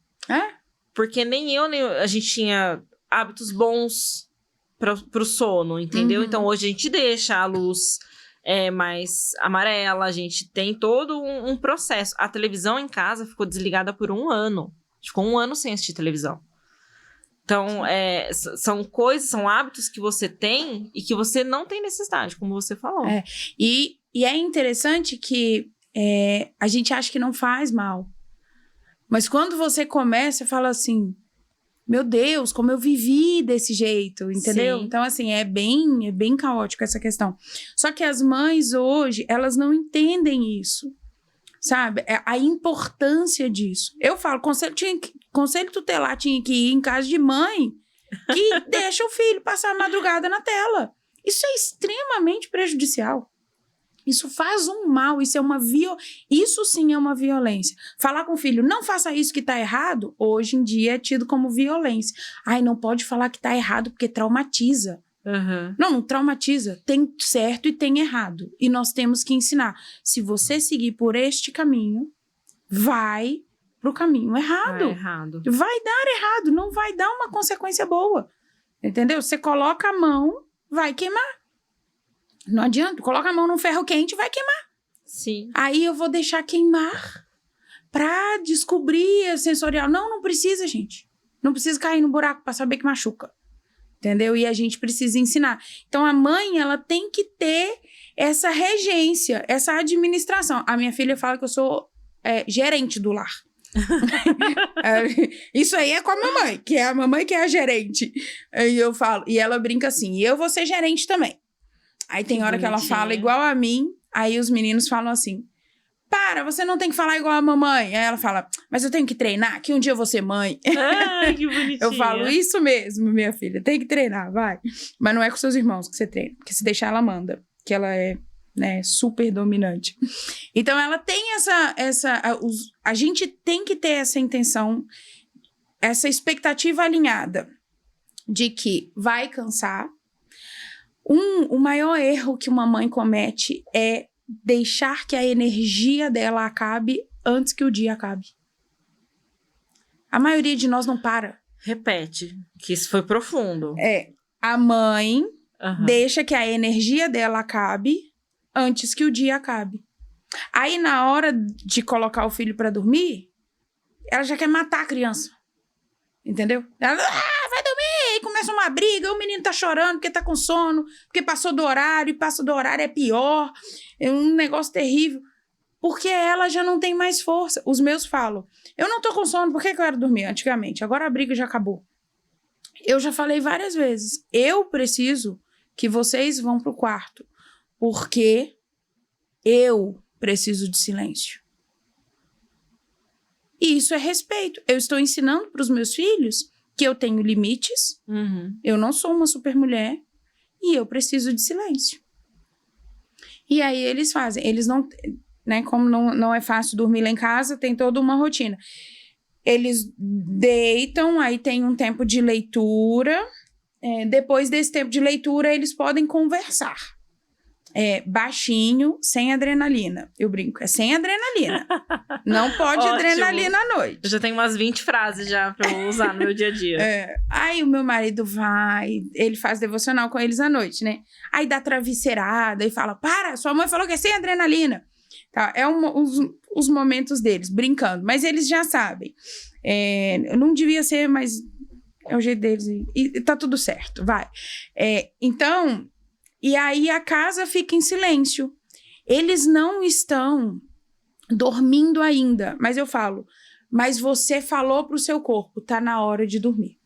Porque nem a gente tinha hábitos bons pro sono, entendeu? Então, hoje a gente deixa a luz mais amarela, a gente tem todo um processo. A televisão em casa ficou desligada por 1 ano. Ficou 1 ano sem assistir televisão. Então, são hábitos que você tem e que você não tem necessidade, como você falou. E é interessante que a gente acha que não faz mal. Mas quando você começa, você fala assim, meu Deus, como eu vivi desse jeito, entendeu? Sim. Então, assim, é bem caótico essa questão. Só que as mães hoje, elas não entendem isso, sabe? A importância disso. Eu falo, conselho tutelar tinha que ir em casa de mãe que deixa o filho passar a madrugada na tela. Isso é extremamente prejudicial. Isso faz um mal, isso sim é uma violência. Falar com o filho, não faça isso que tá errado, hoje em dia é tido como violência. Não pode falar que tá errado porque traumatiza. Não traumatiza. Tem certo e tem errado. E nós temos que ensinar. Se você seguir por este caminho, vai pro caminho errado. Vai dar errado, não vai dar uma consequência boa. Entendeu? Você coloca a mão, vai queimar. Não adianta, coloca a mão num ferro quente, vai queimar. Sim. Aí eu vou deixar queimar pra descobrir a sensorial. Não precisa, gente. Não precisa cair no buraco pra saber que machuca. Entendeu? E a gente precisa ensinar. Então, a mãe, ela tem que ter essa regência, essa administração. A minha filha fala que eu sou gerente do lar. Isso aí é com a mamãe, que é a mamãe que é a gerente. E eu falo, e ela brinca assim, e eu vou ser gerente também. Aí tem hora que ela fala igual a mim, aí os meninos falam assim, você não tem que falar igual a mamãe. Aí ela fala, mas eu tenho que treinar, que um dia eu vou ser mãe. Ai, que bonitinha. Eu falo, isso mesmo, minha filha, tem que treinar, vai. Mas não é com seus irmãos que você treina, porque se deixar ela manda, que ela é né? Super dominante. Então, ela tem a gente tem que ter essa intenção, essa expectativa alinhada de que vai cansar. O maior erro que uma mãe comete é deixar que a energia dela acabe antes que o dia acabe. A maioria de nós não para. Repete, que isso foi profundo. A mãe deixa que a energia dela acabe antes que o dia acabe. Aí, na hora de colocar o filho pra dormir, ela já quer matar a criança. Entendeu? Ela, vai dormir! E começa uma briga, o menino tá chorando porque tá com sono, porque passou do horário, e passa do horário é pior, é um negócio terrível. Porque ela já não tem mais força. Os meus falam, eu não tô com sono, por que eu quero dormir? Antigamente, agora a briga já acabou. Eu já falei várias vezes, eu preciso que vocês vão pro quarto, porque eu preciso de silêncio. E isso é respeito. Eu estou ensinando para os meus filhos que eu tenho limites, eu não sou uma super mulher e eu preciso de silêncio. E aí eles fazem. Eles não... Né, como não é fácil dormir lá em casa, tem toda uma rotina. Eles deitam, aí tem um tempo de leitura. Depois desse tempo de leitura, eles podem conversar. Baixinho, sem adrenalina. Eu brinco, é sem adrenalina. Não pode adrenalina à noite. Eu já tenho umas 20 frases já pra eu usar no meu dia a dia. Aí o meu marido vai, ele faz devocional com eles à noite, né? Aí dá travesseirada e fala, para, sua mãe falou que é sem adrenalina. Tá, os momentos deles, brincando. Mas eles já sabem. Não devia ser, mas é o jeito deles. E tá tudo certo, vai. Então... E aí a casa fica em silêncio. Eles não estão dormindo ainda. Mas eu falo, mas você falou pro seu corpo, tá na hora de dormir.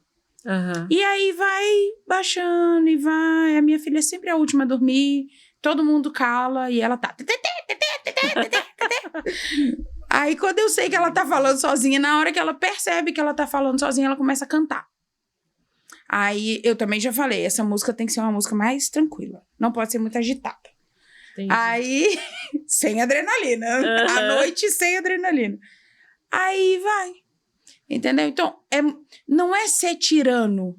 E aí vai baixando e vai. A minha filha é sempre a última a dormir. Todo mundo cala e ela tá... Aí quando eu sei que ela tá falando sozinha, na hora que ela percebe que ela tá falando sozinha, ela começa a cantar. Aí, eu também já falei, essa música tem que ser uma música mais tranquila. Não pode ser muito agitada. Entendi. Aí, sem adrenalina. À noite, sem adrenalina. Aí, vai. Entendeu? Então, não é ser tirano.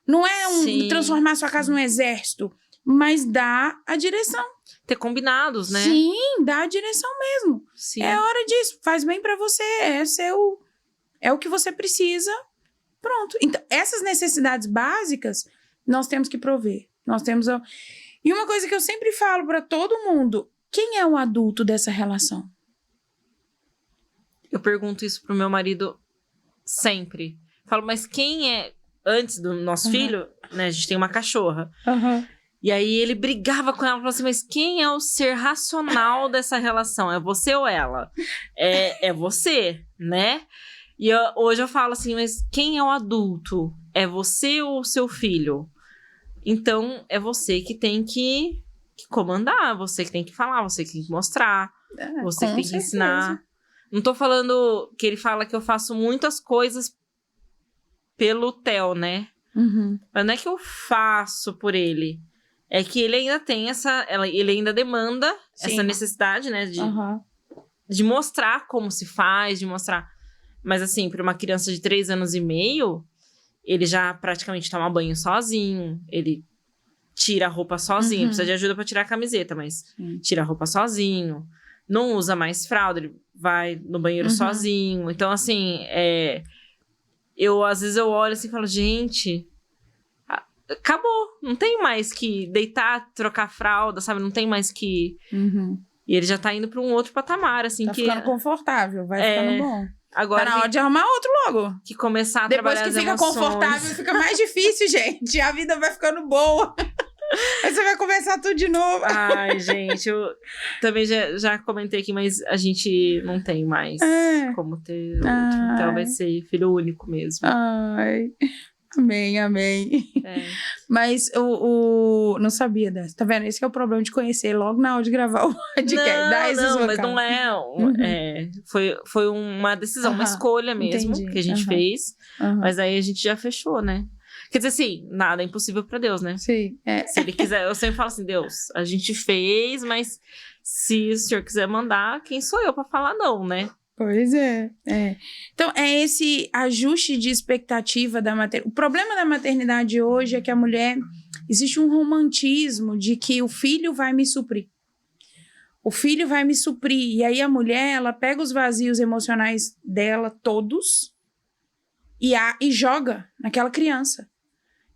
Não é transformar sua casa num exército. Mas dá a direção. Ter combinados, né? Sim, dá a direção mesmo. Sim. É hora disso. Faz bem pra você. É o que você precisa. Pronto. Então, essas necessidades básicas, nós temos que prover. E uma coisa que eu sempre falo para todo mundo, quem é o adulto dessa relação? Eu pergunto isso pro meu marido sempre. Falo, mas quem é... Antes do nosso filho, né, a gente tem uma cachorra. E aí ele brigava com ela, falou assim, mas quem é o ser racional dessa relação? É você ou ela? É você, né? E hoje eu falo assim, mas quem é o adulto? É você ou o seu filho? Então, é você que tem que comandar, você que tem que falar, você que tem que mostrar, você que tem que ensinar. Não tô falando que ele fala que eu faço muitas coisas pelo Theo, né? Mas não é que eu faço por ele. É que ele ainda tem ele ainda demanda essa necessidade, né? De mostrar como se faz, de mostrar... Mas assim, para uma criança de 3 anos e meio, ele já praticamente toma banho sozinho, ele tira a roupa sozinho, precisa de ajuda para tirar a camiseta, mas tira a roupa sozinho, não usa mais fralda, ele vai no banheiro sozinho. Então, assim, às vezes eu olho assim e falo, gente, acabou, não tem mais que deitar, trocar fralda, sabe? Não tem mais que... E ele já tá indo para um outro patamar, assim. Tá ficando confortável, vai ficando bom. Agora tá na hora de arrumar outro logo. Que começar a trabalhar as emoções. Depois que fica confortável, fica mais difícil, gente. A vida vai ficando boa. Aí você vai começar tudo de novo. Ai, gente, eu também já comentei aqui, mas a gente não tem mais como ter outro. Então vai ser filho único mesmo. Ai... Amém. Mas não sabia dessa. Tá vendo? Esse que é o problema de conhecer logo na hora de gravar o podcast. Não, mas não é. Foi uma decisão, uma escolha mesmo que a gente fez. Mas aí a gente já fechou, né? Quer dizer, assim, nada é impossível pra Deus, né? Sim. Se ele quiser, eu sempre falo assim, Deus, a gente fez, mas se o senhor quiser mandar, quem sou eu pra falar não, né? Pois é. Então, é esse ajuste de expectativa da maternidade. O problema da maternidade hoje é que a mulher... Existe um romantismo de que o filho vai me suprir. O filho vai me suprir. E aí a mulher, ela pega os vazios emocionais dela todos e joga naquela criança.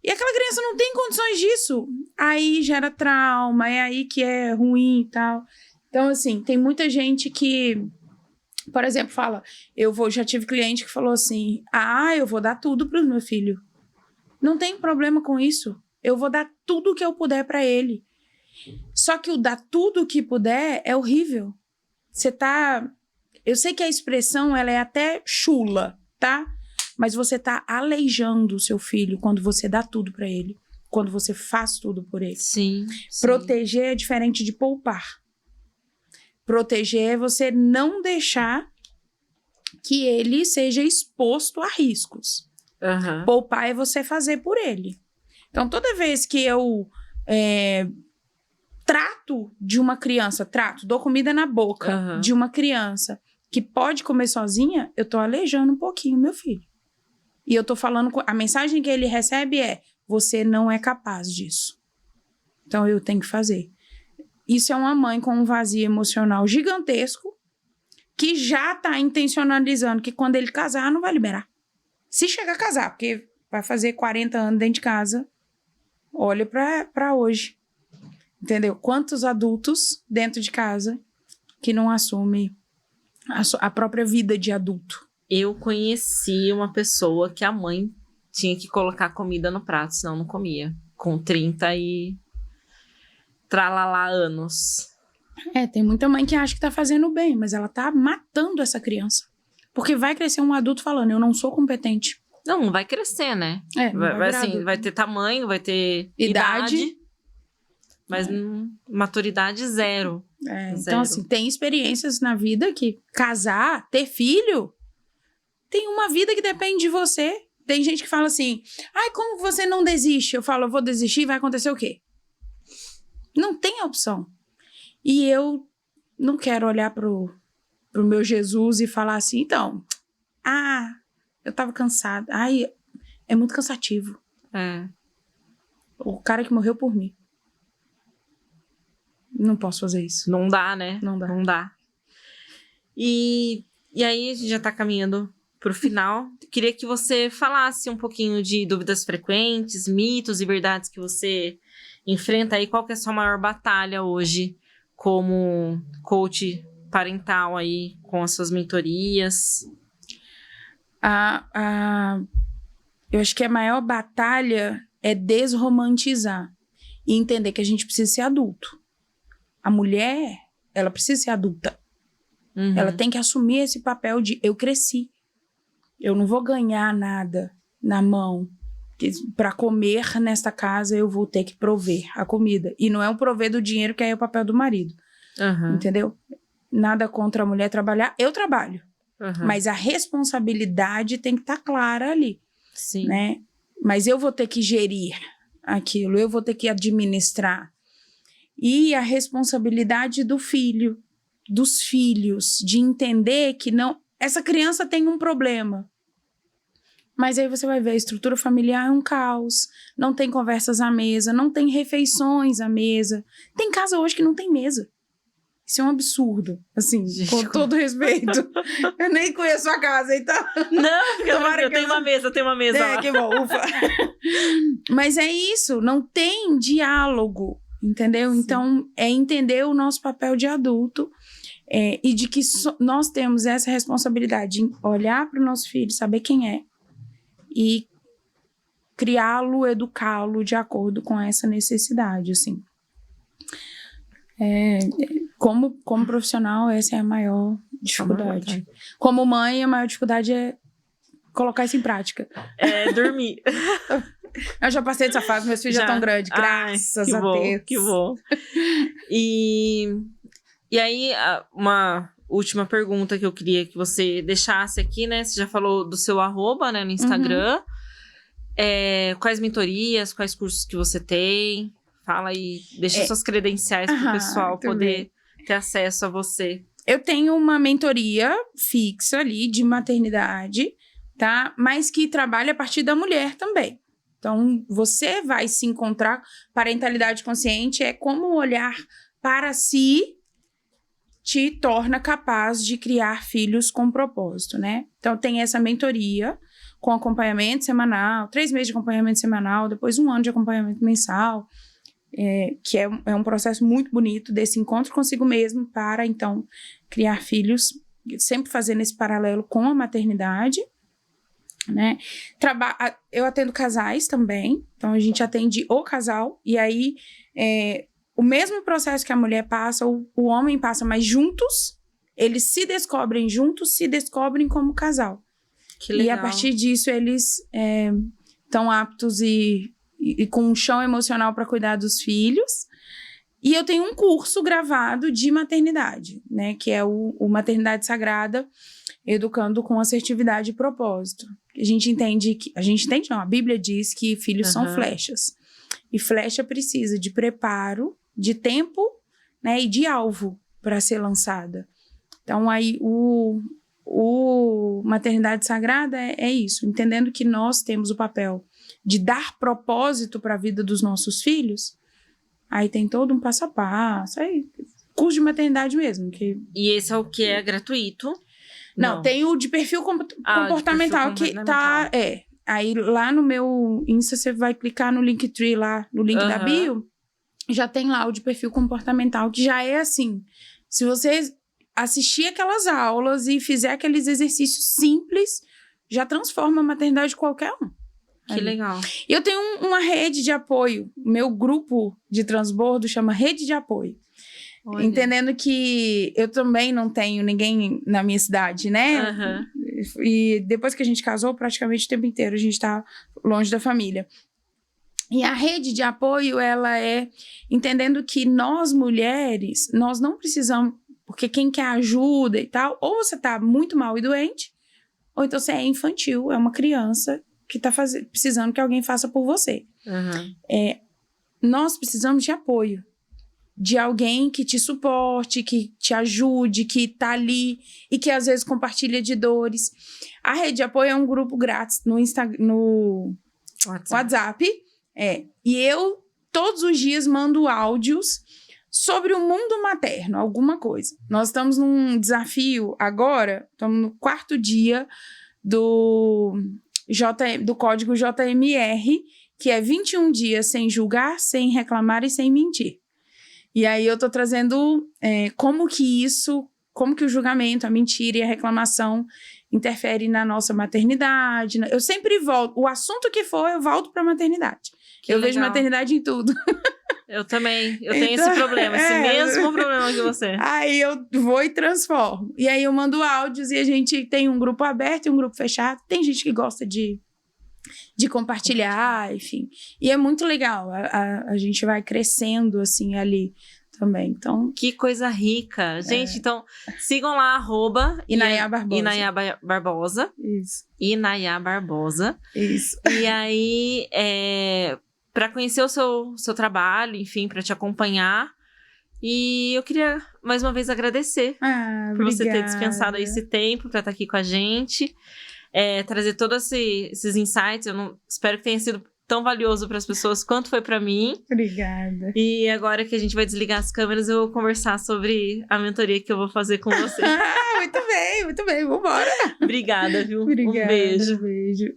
E aquela criança não tem condições disso. Aí gera trauma, é aí que é ruim e tal. Então, assim, tem muita gente que... Por exemplo, já tive cliente que falou assim, eu vou dar tudo pro meu filho. Não tem problema com isso. Eu vou dar tudo que eu puder pra ele. Só que o dar tudo que puder é horrível. Eu sei que a expressão, ela é até chula, tá? Mas você tá aleijando o seu filho quando você dá tudo pra ele. Quando você faz tudo por ele. Sim. Proteger é diferente de poupar. Proteger é você não deixar que ele seja exposto a riscos. Uhum. Poupar é você fazer por ele. Então, toda vez que eu dou comida na boca de uma criança que pode comer sozinha, eu tô aleijando um pouquinho meu filho. E eu tô falando... A mensagem que ele recebe é: você não é capaz disso. Então, eu tenho que fazer. Isso é uma mãe com um vazio emocional gigantesco que já tá intencionalizando que quando ele casar, não vai liberar. Se chegar a casar, porque vai fazer 40 anos dentro de casa, olha pra hoje. Entendeu? Quantos adultos dentro de casa que não assumem a própria vida de adulto? Eu conheci uma pessoa que a mãe tinha que colocar comida no prato, senão não comia. Com 30 e... tralalá anos. Tem muita mãe que acha que tá fazendo bem, mas ela tá matando essa criança. Porque vai crescer um adulto falando, eu não sou competente. Não vai crescer, né? Vai ter tamanho, vai ter idade, mas maturidade zero. Então, assim, tem experiências na vida que casar, ter filho, tem uma vida que depende de você. Tem gente que fala assim, como você não desiste? Eu falo, eu vou desistir e vai acontecer o quê? Não tem opção. E eu não quero olhar pro meu Jesus e falar assim, então, eu tava cansada. É muito cansativo. O cara que morreu por mim. Não posso fazer isso. Não dá, né? Não dá. E aí, a gente já tá caminhando pro final. Queria que você falasse um pouquinho de dúvidas frequentes, mitos e verdades que você enfrenta aí. Qual que é a sua maior batalha hoje como coach parental aí, com as suas mentorias? Eu acho que a maior batalha é desromantizar e entender que a gente precisa ser adulto. A mulher, ela precisa ser adulta. Uhum. Ela tem que assumir esse papel de eu cresci. Eu não vou ganhar nada na mão. Para comer nesta casa, eu vou ter que prover a comida. E não é um prover do dinheiro, que é o papel do marido. Uhum. Entendeu? Nada contra a mulher trabalhar. Eu trabalho. Uhum. Mas a responsabilidade tem que estar clara ali. Sim. Né? Mas eu vou ter que gerir aquilo. Eu vou ter que administrar. E a responsabilidade do filho, dos filhos, de entender que não... Essa criança tem um problema. Mas aí você vai ver, a estrutura familiar é um caos. Não tem conversas à mesa, não tem refeições à mesa. Tem casa hoje que não tem mesa. Isso é um absurdo, assim, com todo respeito. Eu nem conheço a casa, então... Não, porque eu tenho uma mesa lá. Que bom, ufa. Mas é isso, não tem diálogo, entendeu? Sim. Então, é entender o nosso papel de adulto e de que nós temos essa responsabilidade de olhar para o nosso filho, saber quem é e criá-lo, educá-lo de acordo com essa necessidade, assim. Como profissional, essa é a maior dificuldade. Como mãe, a maior dificuldade é colocar isso em prática. Dormir. Eu já passei dessa fase, meus filhos já estão grandes, graças a Deus. Que bom. E aí, uma última pergunta que eu queria que você deixasse aqui, né? Você já falou do seu @, né, no Instagram. Quais mentorias, quais cursos que você tem? Fala aí, deixa suas credenciais para o pessoal poder ter acesso a você. Eu tenho uma mentoria fixa ali de maternidade, tá? Mas que trabalha a partir da mulher também. Então, você vai se encontrar. Parentalidade consciente é como olhar para si te torna capaz de criar filhos com propósito, né? Então, tem essa mentoria com acompanhamento semanal, 3 meses de acompanhamento semanal, depois 1 ano de acompanhamento mensal, que é um processo muito bonito desse encontro consigo mesmo para, então, criar filhos, sempre fazendo esse paralelo com a maternidade, né? Eu atendo casais também, então a gente atende o casal, e aí o mesmo processo que a mulher passa, o homem passa, mas juntos, eles se descobrem juntos, se descobrem como casal. Que legal. E a partir disso eles estão aptos e com um chão emocional para cuidar dos filhos. E eu tenho um curso gravado de maternidade, né? Que é o Maternidade Sagrada, Educando com Assertividade e Propósito. A gente entende não, a Bíblia diz que filhos são flechas. E flecha precisa de preparo, de tempo, né? E de alvo para ser lançada. Então, aí, o Maternidade Sagrada é isso. Entendendo que nós temos o papel de dar propósito para a vida dos nossos filhos. Aí tem todo um passo a passo. Aí, curso de maternidade mesmo. E esse é o que é gratuito? Não, tem o de perfil comportamental que tá... Aí lá no meu Insta, você vai clicar no Linktree lá, no link da bio, já tem lá o de perfil comportamental, que já é assim. Se você assistir aquelas aulas e fizer aqueles exercícios simples, já transforma a maternidade de qualquer um. Que legal. E eu tenho uma rede de apoio. Meu grupo de transbordo chama Rede de Apoio. Olha. Entendendo que eu também não tenho ninguém na minha cidade, né? E depois que a gente casou, praticamente o tempo inteiro a gente tá longe da família. E a rede de apoio, ela é entendendo que nós mulheres, nós não precisamos, porque quem quer ajuda e tal, ou você tá muito mal e doente, ou então você é infantil, é uma criança que tá precisando que alguém faça por você. Nós precisamos de apoio. De alguém que te suporte, que te ajude, que tá ali e que às vezes compartilha de dores. A rede de apoio é um grupo grátis no WhatsApp. E eu, todos os dias, mando áudios sobre o mundo materno, alguma coisa. Nós estamos num desafio agora, estamos no 4º dia do código JMR, que é 21 dias sem julgar, sem reclamar e sem mentir. E aí eu tô trazendo como que o julgamento, a mentira e a reclamação interferem na nossa maternidade. Eu sempre volto, o assunto que for, eu volto pra maternidade. Eu vejo maternidade em tudo. Eu também, eu tenho esse problema, esse mesmo problema que você. Aí eu vou e transformo. E aí eu mando áudios e a gente tem um grupo aberto e um grupo fechado. Tem gente que gosta de compartilhar, enfim. E é muito legal. A gente vai crescendo, assim, ali também. Então, que coisa rica. Gente, então, sigam lá, @Inayá Barbosa. Inayá Barbosa. Isso. Inayá Barbosa. Isso. E aí, para conhecer o seu trabalho, enfim, para te acompanhar. E eu queria, mais uma vez, agradecer por você ter dispensado esse tempo para estar aqui com a gente. Trazer todos esses insights. Espero que tenha sido tão valioso para as pessoas quanto foi para mim. Obrigada. E agora que a gente vai desligar as câmeras, eu vou conversar sobre a mentoria que eu vou fazer com você. Muito bem. Vambora. Obrigada, viu? Obrigada, Um beijo. Beijo.